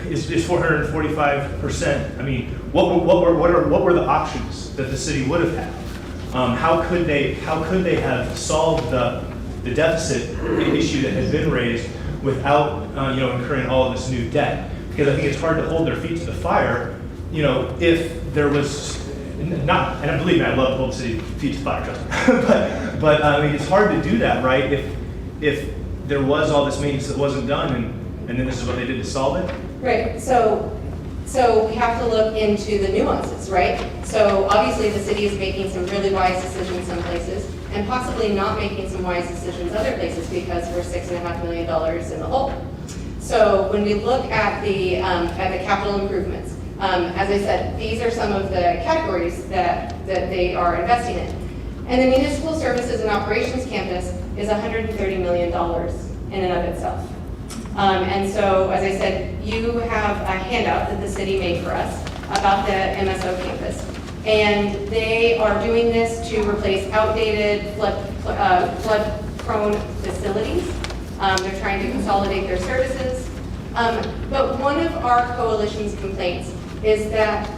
is 445%? I mean, what were the options that the city would have had? How could they have solved the deficit issue that has been raised without incurring all of this new debt? Because I think it's hard to hold their feet to the fire, if there was and believe me, I love Old City Feeds the Fire, trust me. but I mean, it's hard to do that, right? If there was all this maintenance that wasn't done, and then this is what they did to solve it. Right, so we have to look into the nuances, right? So obviously the city is making some really wise decisions some places and possibly not making some wise decisions other places because we're $6.5 million in the hole. So when we look at the capital improvements, as I said, these are some of the categories that they are investing in. And the Municipal Services and Operations Campus is $130 million in and of itself. And so, as I said, you have a handout that the city made for us about the MSO campus. And they are doing this to replace outdated flood-prone facilities. They're trying to consolidate their services. But one of our coalition's complaints is that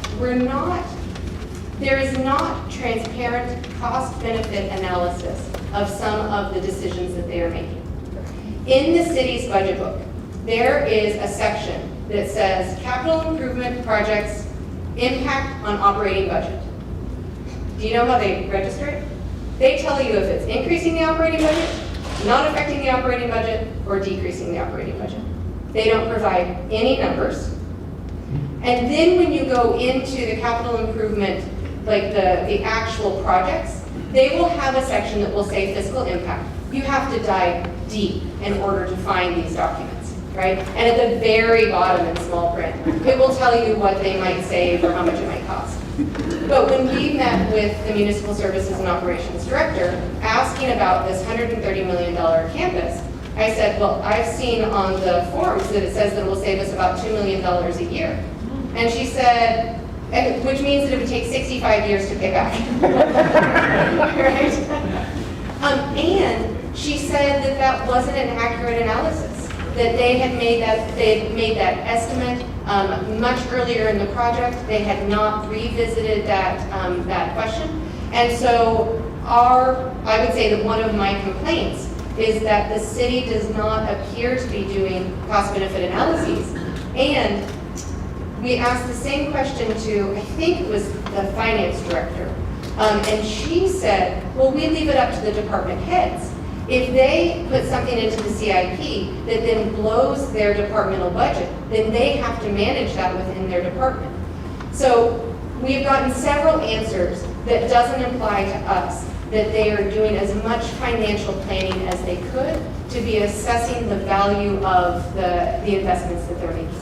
there is not transparent cost-benefit analysis of some of the decisions that they are making. In the city's budget book, there is a section that says capital improvement projects impact on operating budget. Do you know how they register it? They tell you if it's increasing the operating budget, not affecting the operating budget, or decreasing the operating budget. They don't provide any numbers. And then when you go into the capital improvement, like the actual projects, they will have a section that will say fiscal impact. You have to dive deep in order to find these documents, right? And at the very bottom in small print, it will tell you what they might save or how much it might cost. But when we met with the Municipal Services and Operations Director asking about this $130 million campus, I said, well, I've seen on the forms that it says that it will save us about $2 million a year. And she said, which means that it would take 65 years to pay back. Right? And she said that that wasn't an accurate analysis, that they had made that estimate much earlier in the project. They had not revisited that question. And so I would say that one of my complaints is that the city does not appear to be doing cost-benefit analyses. And we asked the same question to, I think it was the finance director, and she said, well, we leave it up to the department heads. If they put something into the CIP that then blows their departmental budget, then they have to manage that within their department. So we've gotten several answers that doesn't imply to us that they are doing as much financial planning as they could to be assessing the value of the investments that they're making.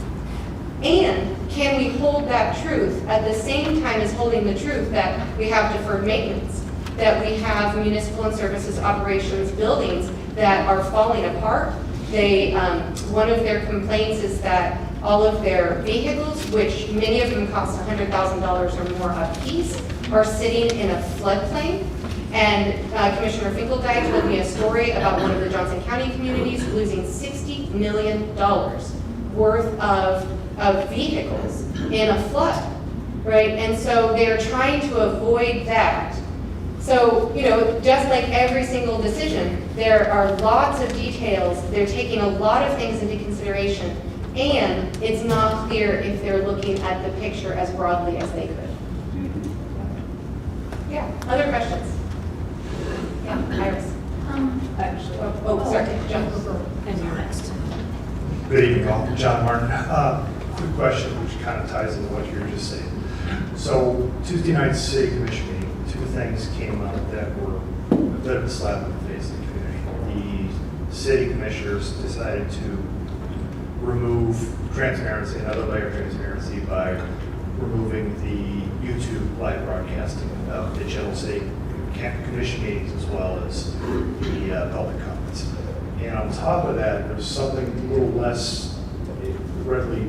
And can we hold that truth at the same time as holding the truth that we have deferred maintenance, that we have municipal and services operations buildings that are falling apart? One of their complaints is that all of their vehicles, which many of them cost $100,000 or more a piece, are sitting in a floodplain. And Commissioner Finkeldijk told me a story about one of the Johnson County communities losing $60 million worth of vehicles in a flood, right? And so they're trying to avoid that. So, just like every single decision, there are lots of details. They're taking a lot of things into consideration, and it's not clear if they're looking at the picture as broadly as they could. Yeah, other questions? Yeah, Iris. Actually. Sorry, John. And you're next. Good evening, all. John Martin. Quick question, which kind of ties into what you were just saying. So Tuesday night's city commission meeting, two things came up that were a bit of a slap in the face of the community. The city commissioners decided to remove transparency, another layer of transparency, by removing the YouTube live broadcasting of the general city commission meetings as well as the public comments. And on top of that, there's something a little less readily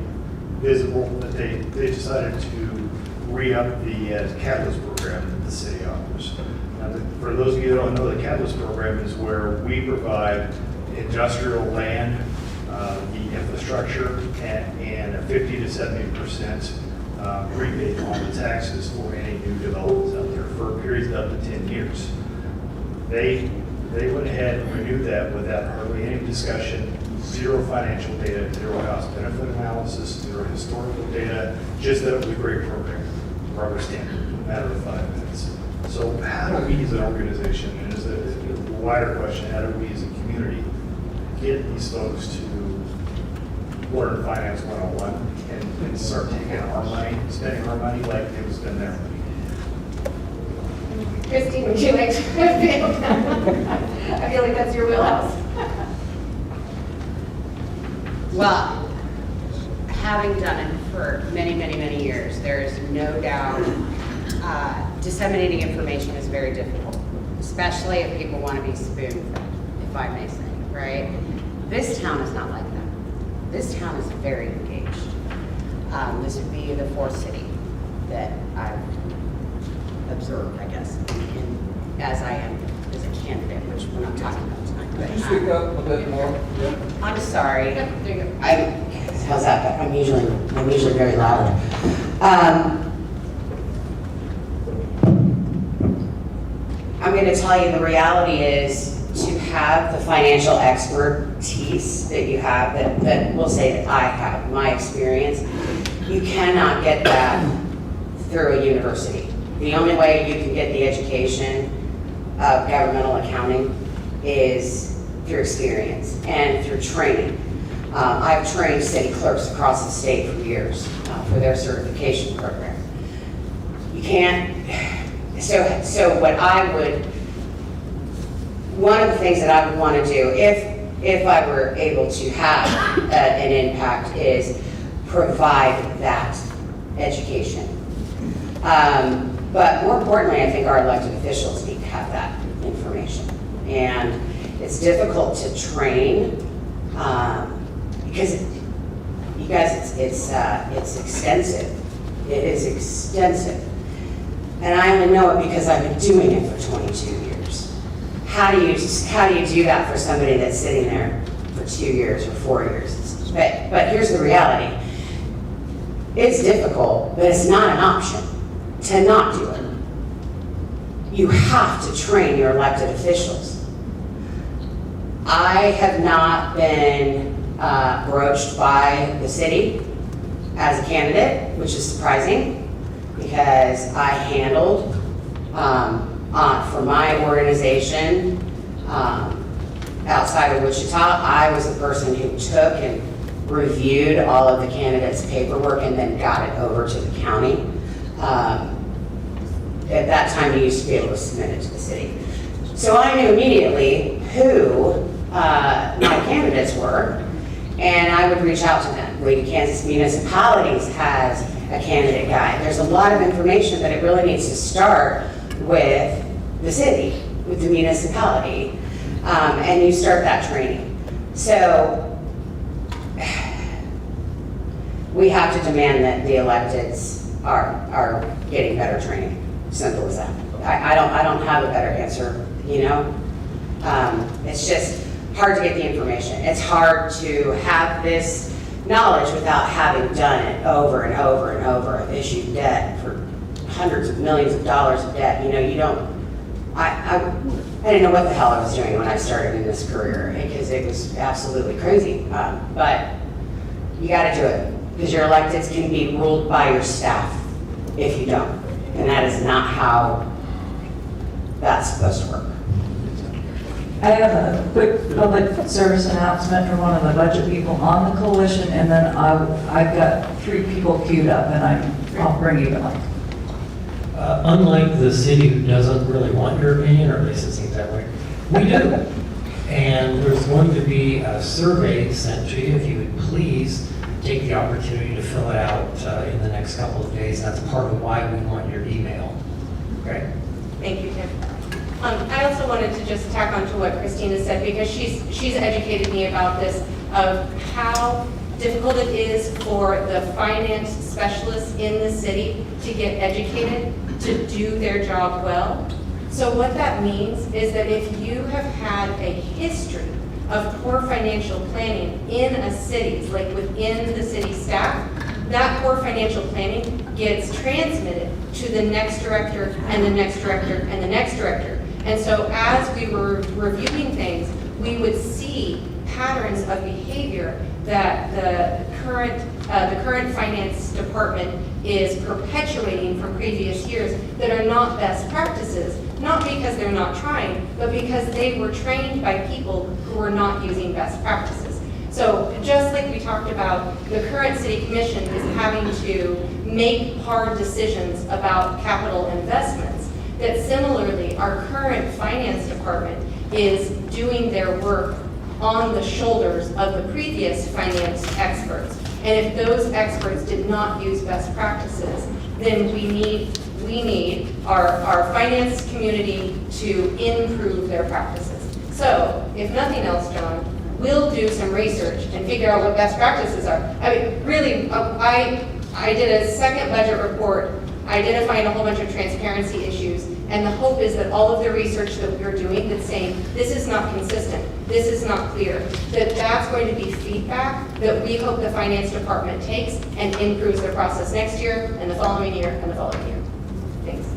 visible that they decided to re-up the Catalyst program that the city offers. Now, for those of you that don't know, the Catalyst program is where we provide industrial land, the infrastructure, and a 50 to 70% rebate on the taxes for any new developments out there for periods of up to 10 years. They went ahead and renewed that without hardly any discussion, zero financial data, zero cost benefit analysis, zero historical data, just that it was a great program. rubber stamp in a matter of 5 minutes. So how do we as an organization, and as a wider question, how do we as a community get these folks to learn Finance 101 and start taking our money, spending our money like they would spend their money? Kristine, would you like to field that? I feel like that's your wheelhouse. Well, having done it for many, many, many years, there is no doubt disseminating information is very difficult, especially if people want to be spoon-fed, if I may say, right? This town is not like that. This town is very engaged. This would be the fourth city that I've observed, I guess, as I am as a candidate, which we're not talking about tonight. Could you speak up a bit more? I'm sorry. There you go. How's that? I'm usually very loud. I'm going to tell you the reality is to have the financial expertise that you have, that we'll say that I have, my experience, you cannot get that through a university. The only way you can get the education of governmental accounting is through experience and through training. I've trained city clerks across the state for years for their certification program. You can't, so what I would, one of the things that I would want to do if I were able to have an impact is provide that education. But more importantly, I think our elected officials need to have that information. And it's difficult to train because you guys, it's extensive. It is extensive. And I only know it because I've been doing it for 22 years. How do you do that for somebody that's sitting there for 2 years or 4 years? But here's the reality. It's difficult, but it's not an option to not do it. You have to train your elected officials. I have not been broached by the city as a candidate, which is surprising because I handled, for my organization outside of Wichita, I was the person who took and reviewed all of the candidates' paperwork and then got it over to the county. At that time, you used to be able to submit it to the city. So I knew immediately who my candidates were, and I would reach out to them. League of Kansas Municipalities has a candidate guide. There's a lot of information, but it really needs to start with the city, with the municipality, and you start that training. So we have to demand that the electeds are getting better training. Simple as that. I don't have a better answer, you know? It's just hard to get the information. It's hard to have this knowledge without having done it over and over and over. I've issued debt for hundreds of millions of dollars of debt. You know, you don't, I didn't know what the hell I was doing when I started in this career because it was absolutely crazy. But you got to do it because your electeds can be ruled by your staff if you don't. And that is not how that's supposed to work. I have a quick public service announcement from one of the budget people on the coalition, and then I've got 3 people queued up, and I'll bring you back. Unlike the city who doesn't really want your opinion, or at least it seems that way, we do. And there's going to be a survey sent to you. If you would please take the opportunity to fill it out in the next couple of days. That's part of why we want your email. Okay? Thank you, Tim. I also wanted to just tack on to what Christina said because she's educated me about this, of how difficult it is for the finance specialists in the city to get educated to do their job well. So what that means is that if you have had a history of poor financial planning in a city, like within the city staff, that poor financial planning gets transmitted to the next director and the next director and the next director. And so as we were reviewing things, we would see patterns of behavior that the current finance department is perpetuating from previous years that are not best practices, not because they're not trying, but because they were trained by people who were not using best practices. So just like we talked about, the current city commission is having to make hard decisions about capital investments, that similarly, our current finance department is doing their work on the shoulders of the previous finance experts. And if those experts did not use best practices, then we need our finance community to improve their practices. So, if nothing else, John, we'll do some research and figure out what best practices are. I mean, really, I did a second budget report identifying a whole bunch of transparency issues, and the hope is that all of the research that we're doing that's saying this is not consistent, this is not clear, that's going to be feedback that we hope the finance department takes and improves their process next year and the following year and the following year. Thanks.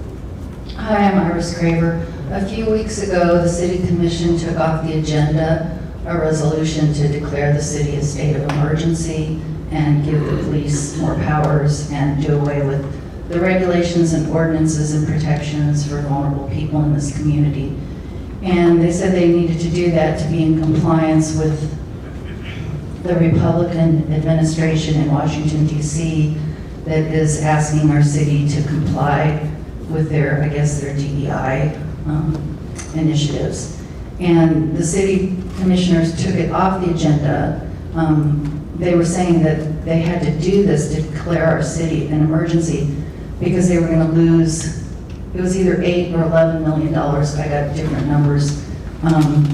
Hi, I'm Iris Craver. A few weeks ago, the City Commission took off the agenda a resolution to declare the city a state of emergency and give the police more powers and do away with the regulations and ordinances and protections for vulnerable people in this community. And they said they needed to do that to be in compliance with the Republican administration in Washington, D.C. that is asking our city to comply with their, I guess, their DEI initiatives. And the city commissioners took it off the agenda. They were saying that they had to do this to declare our city an emergency because they were going to lose, it was either $8 or $11 million, I got different numbers,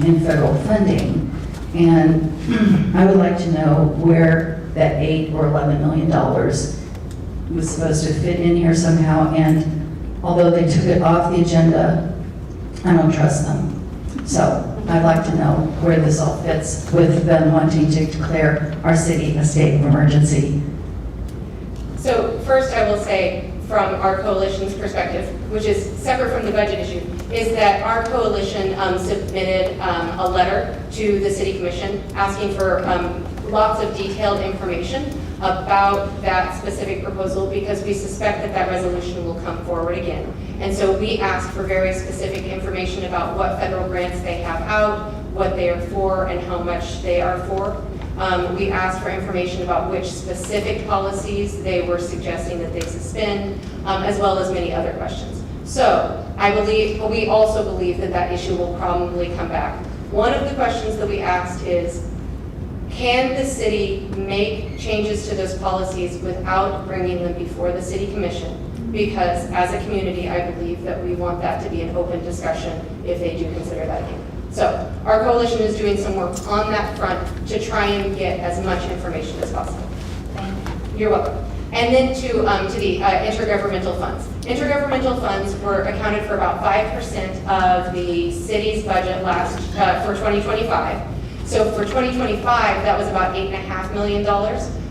in federal funding. And I would like to know where that $8 or $11 million was supposed to fit in here somehow. And although they took it off the agenda, I don't trust them. So I'd like to know where this all fits with them wanting to declare our city a state of emergency. So first I will say, from our coalition's perspective, which is separate from the budget issue, is that our coalition submitted a letter to the City Commission asking for lots of detailed information about that specific proposal because we suspect that that resolution will come forward again. And so we asked for very specific information about what federal grants they have out, what they are for, and how much they are for. We asked for information about which specific policies they were suggesting that they suspend, as well as many other questions. So we also believe that that issue will probably come back. One of the questions that we asked is, can the city make changes to those policies without bringing them before the City Commission? Because as a community, I believe that we want that to be an open discussion if they do consider that again. So our coalition is doing some work on that front to try and get as much information as possible. You're welcome. And then to the intergovernmental funds. Intergovernmental funds were accounted for about 5% of the city's budget for 2025. So for 2025, that was about $8.5 million.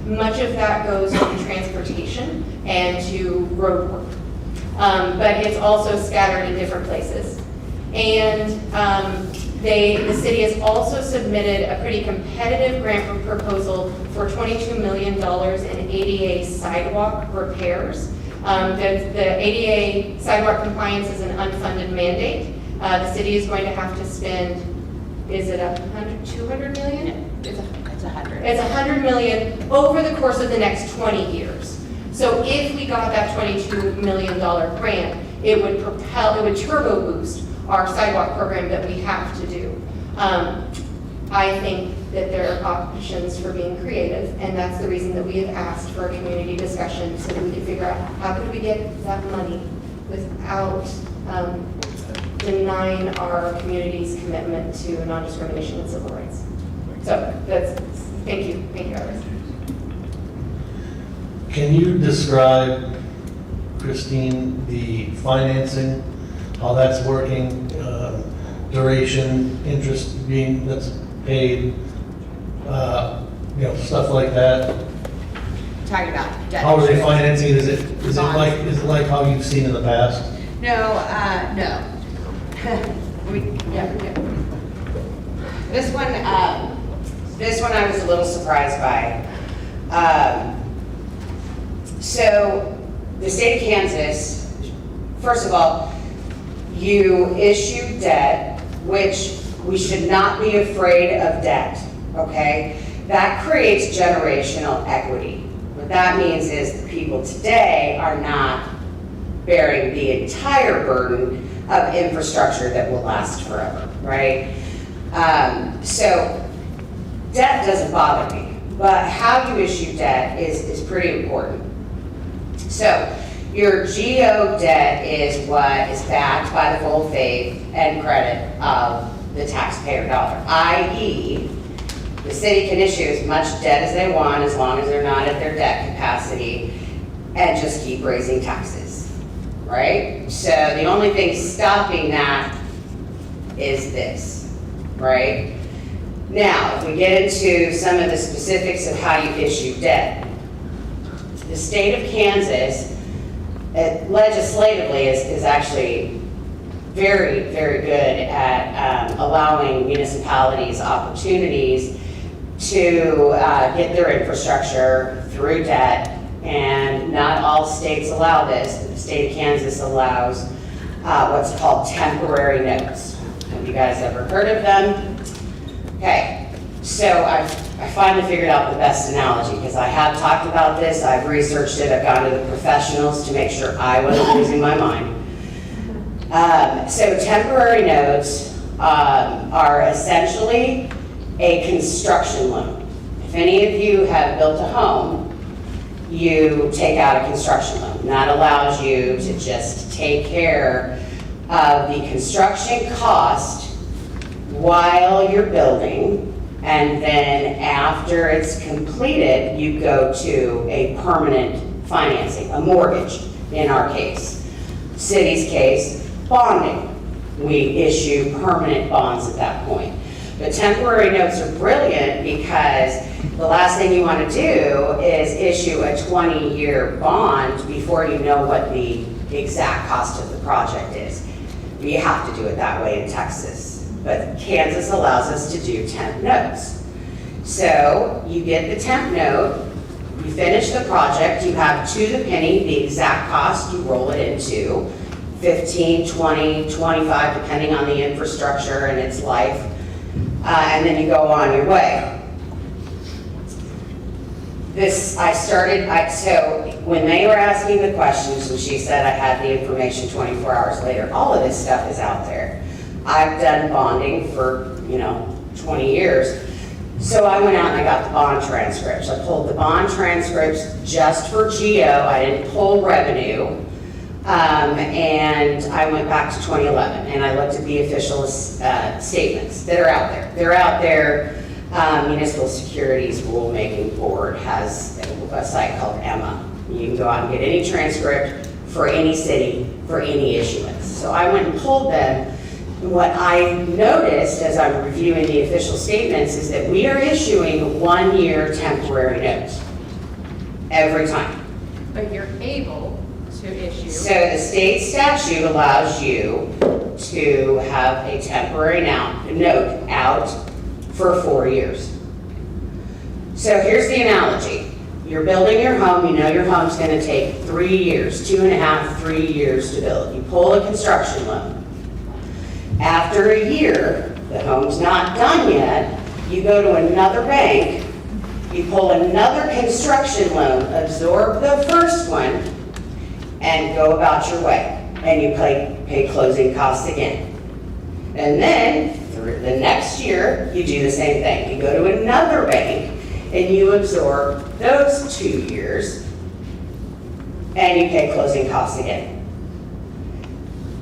Much of that goes to transportation and to road work. But it's also scattered in different places. And the city has also submitted a pretty competitive grant proposal for $22 million in ADA sidewalk repairs. The ADA sidewalk compliance is an unfunded mandate. The city is going to have to spend, is it 200 million? It's 100. It's 100 million over the course of the next 20 years. So if we got that $22 million grant, it would turbo boost our sidewalk program that we have to do. I think that there are options for being creative, and that's the reason that we have asked for a community discussion so that we can figure out how could we get that money without denying our community's commitment to non-discrimination and civil rights. So thank you, Iris. Can you describe, Kristine, the financing, how that's working, duration, interest that's paid, stuff like that? Talking about debt. How are they issuance. financing it? Is it like how you've seen in the past? No. This one, This one I was a little surprised by. So the state of Kansas, first of all, you issue debt, which we should not be afraid of debt, okay? That creates generational equity. What that means is the people today are not bearing the entire burden of infrastructure that will last forever, right? So debt doesn't bother me, but how you issue debt is pretty important. So your GO debt is what is backed by the full faith and credit of the taxpayer dollar, i.e., the city can issue as much debt as they want as long as they're not at their debt capacity and just keep raising taxes, right? So the only thing stopping that is this, right? Now, if we get into some of the specifics of how you issue debt, the state of Kansas legislatively is actually very, very good at allowing municipalities opportunities to get their infrastructure through debt, and not all states allow this. The state of Kansas allows what's called temporary notes. Have you guys ever heard of them? Okay, so I finally figured out the best analogy, because I have talked about this, I've researched it, I've gone to the professionals to make sure I wasn't losing my mind. So temporary notes are essentially a construction loan. If any of you have built a home, you take out a construction loan. And that allows you to just take care of the construction cost while you're building, and then after it's completed, you go to a permanent financing, a mortgage in our case. City's case, bonding. We issue permanent bonds at that point. But temporary notes are brilliant because the last thing you want to do is issue a 20-year bond before you know what the exact cost of the project is. You have to do it that way in Texas, but Kansas allows us to do temp notes. So you get the temp note, you finish the project, you have to the penny the exact cost, you roll it into 15, 20, 25, depending on the infrastructure and its life, and then you go on your way. So when they were asking the questions and she said I had the information 24 hours later, all of this stuff is out there. I've done bonding for, 20 years. So I went out and I got the bond transcripts. I pulled the bond transcripts just for GO. I didn't pull revenue. And I went back to 2011 and I looked at the official statements that are out there. They're out there. Municipal Securities Rulemaking Board has a site called EMMA. You can go out and get any transcript for any city, for any issuance. So I went and pulled them. What I noticed as I'm reviewing the official statements is that we are issuing 1-year temporary notes every time. But you're able to issue. So the state statute allows you to have a temporary note out for 4 years. So here's the analogy. You're building your home, you know your home's gonna take 3 years, 2.5, 3 years to build. You pull a construction loan. After a year, the home's not done yet, you go to another bank, you pull another construction loan, absorb the first one, and go about your way. And you pay closing costs again. And then, the next year, you do the same thing. You go to another bank, and you absorb those 2 years, and you pay closing costs again.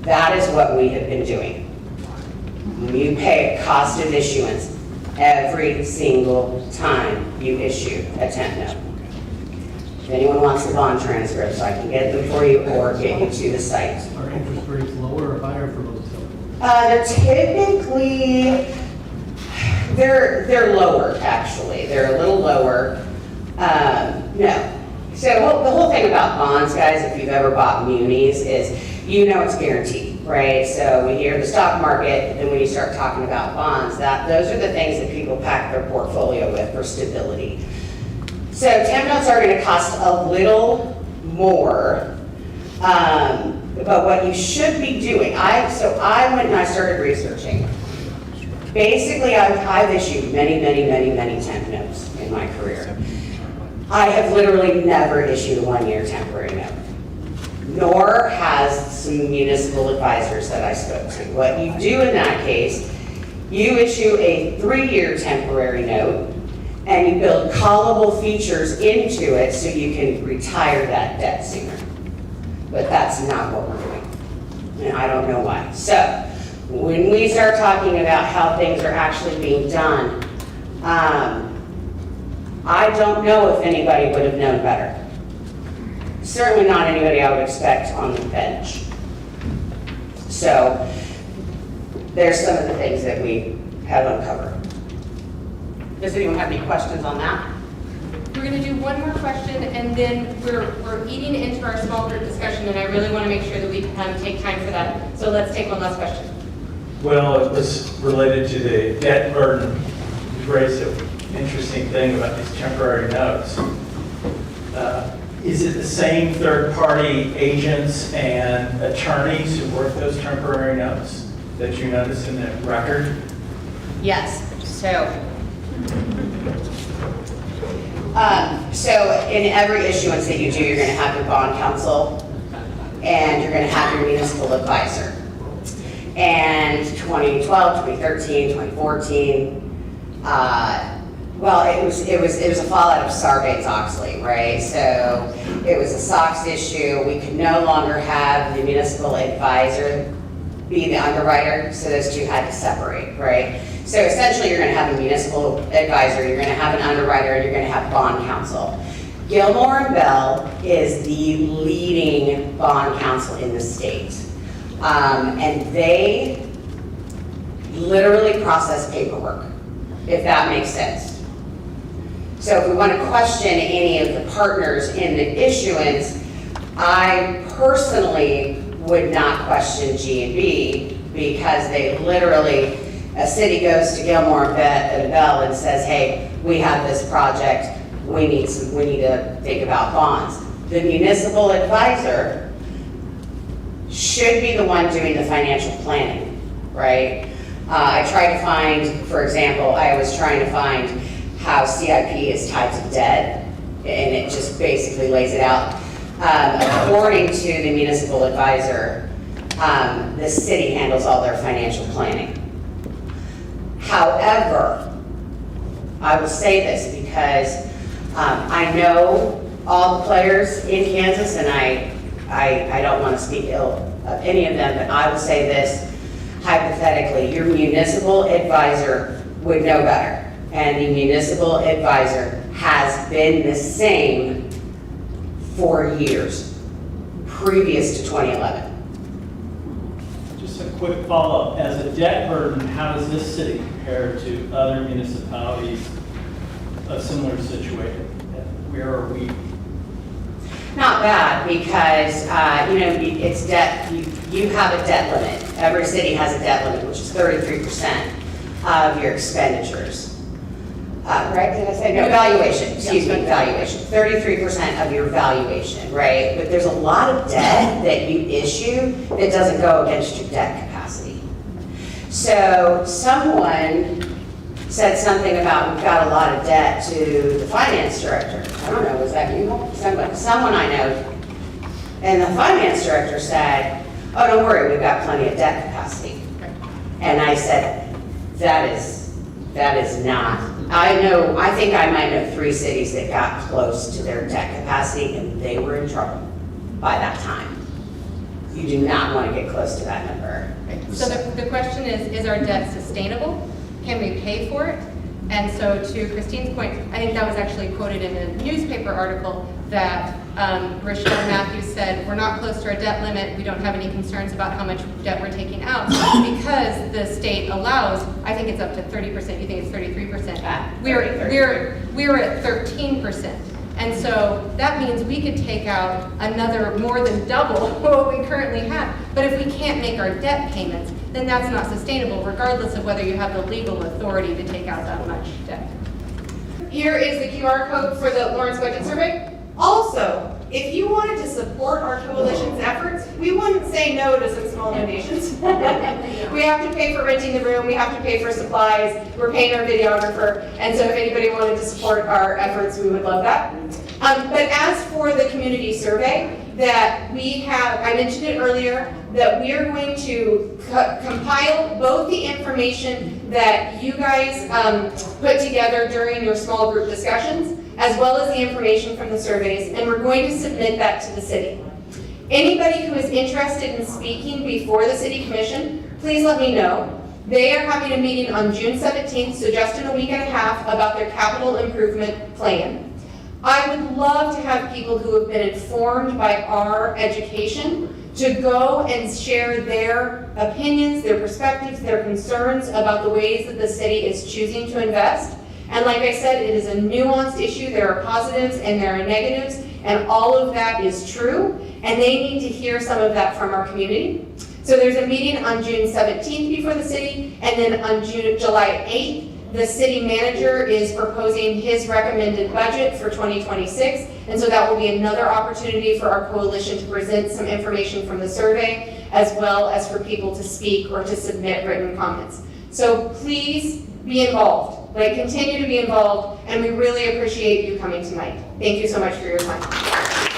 That is what we have been doing. You pay a cost of issuance every single time you issue a temp note. If anyone wants the bond transcripts, I can get them for you or get you to the site. Are interest rates lower or higher for those two? They're typically, they're lower, actually. They're a little lower. No. So the whole thing about bonds, guys, if you've ever bought munis, is it's guaranteed. right? So we hear the stock market, and then when you start talking about bonds, those are the things that people pack their portfolio with for stability. So temp notes are going to cost a little more, but what you should be doing, I went and I started researching. Basically, I've issued many temp notes in my career. I have literally never issued a 1-year temporary note, nor has some municipal advisors that I spoke to. What you do in that case, you issue a 3-year temporary note, and you build callable features into it so you can retire that debt sooner. But that's not what we're doing, and I don't know why. So, when we start talking about how things are actually being done, I don't know if anybody would have known better. Certainly not anybody I would expect on the bench. So, there's some of the things that we have uncovered. Does anyone have any questions on that? We're going to do one more question, and then we're eating into our small group discussion, and I really want to make sure that we take time for that. So let's take one last question. Well, it was related to the debt burden. You raised an interesting thing about these temporary notes. Is it the same third-party agents and attorneys who work those temporary notes that you notice in the record? Yes. So in every issuance that you do, you're going to have your bond counsel, and you're going to have your municipal advisor. And 2012, 2013, 2014, well, it was a fallout of Sarbanes-Oxley, right? So it was a SOX issue. We could no longer have the municipal advisor be the underwriter, so those two had to separate, right? So essentially, you're going to have a municipal advisor, you're going to have an underwriter, and you're going to have bond counsel. Gilmore and Bell is the leading bond counsel in the state. And they literally process paperwork, if that makes sense. So if we want to question any of the partners in the issuance, I personally would not question G&B because they literally, a city goes to Gilmore and Bell and says, hey, we have this project, we need to think about bonds. The municipal advisor should be the one doing the financial planning, right? I tried to find, for example, I was trying to find how CIP is tied to debt, and it just basically lays it out. According to the municipal advisor, the city handles all their financial planning. However, I will say this because I know all the players in Kansas, and I don't want to speak ill of any of them, but I will say this hypothetically, your municipal advisor would know better. And the municipal advisor has been the same for years, previous to 2011. Just a quick follow-up. As a debt burden, how does this city compare to other municipalities of similar situation? Where are we? Not bad, because it's debt. You have a debt limit. Every city has a debt limit, which is 33% of your expenditures. Right? Did I say no? Valuation. Excuse me. Valuation. 33% of your valuation. Right? But there's a lot of debt that you issue that doesn't go against your debt capacity. So someone said something about we've got a lot of debt to the finance director. I don't know, was that you? Someone I know. And the finance director said, oh, don't worry, we've got plenty of debt capacity. And I said, that is not, I think I might know 3 cities that got close to their debt capacity and they were in trouble by that time. You do not want to get close to that number. So the question is our debt sustainable? Can we pay for it? And so to Kristine's point, I think that was actually quoted in a newspaper article that Rachelle Mathews said, we're not close to our debt limit, we don't have any concerns about how much debt we're taking out because the state allows, I think it's up to 30%, you think it's 33%. We're at 13%. And so that means we could take out another more than double what we currently have. But if we can't make our debt payments, then that's not sustainable, regardless of whether you have the legal authority to take out that much debt. Here is the QR code for the Lawrence Budget Survey. Also, if you wanted to support our coalition's efforts, we wouldn't say no to some small donations. We have to pay for renting the room, we have to pay for supplies, we're paying our videographer, and so if anybody wanted to support our efforts, we would love that. But as for the community survey that we have, I mentioned it earlier, that we are going to compile both the information that you guys put together during your small group discussions, as well as the information from the surveys, and we're going to submit that to the city. Anybody who is interested in speaking before the city commission, please let me know. They are having a meeting on June 17th, so just in a week and a half, about their capital improvement plan. I would love to have people who have been informed by our education to go and share their opinions, their perspectives, their concerns about the ways that the city is choosing to invest. And like I said, it is a nuanced issue. There are positives and there are negatives, and all of that is true, and they need to hear some of that from our community. So there's a meeting on June 17th before the city, and then on July 8th, the city manager is proposing his recommended budget for 2026, and so that will be another opportunity for our coalition to present some information from the survey, as well as for people to speak or to submit written comments. So please be involved, continue to be involved, and we really appreciate you coming tonight. Thank you so much for your time.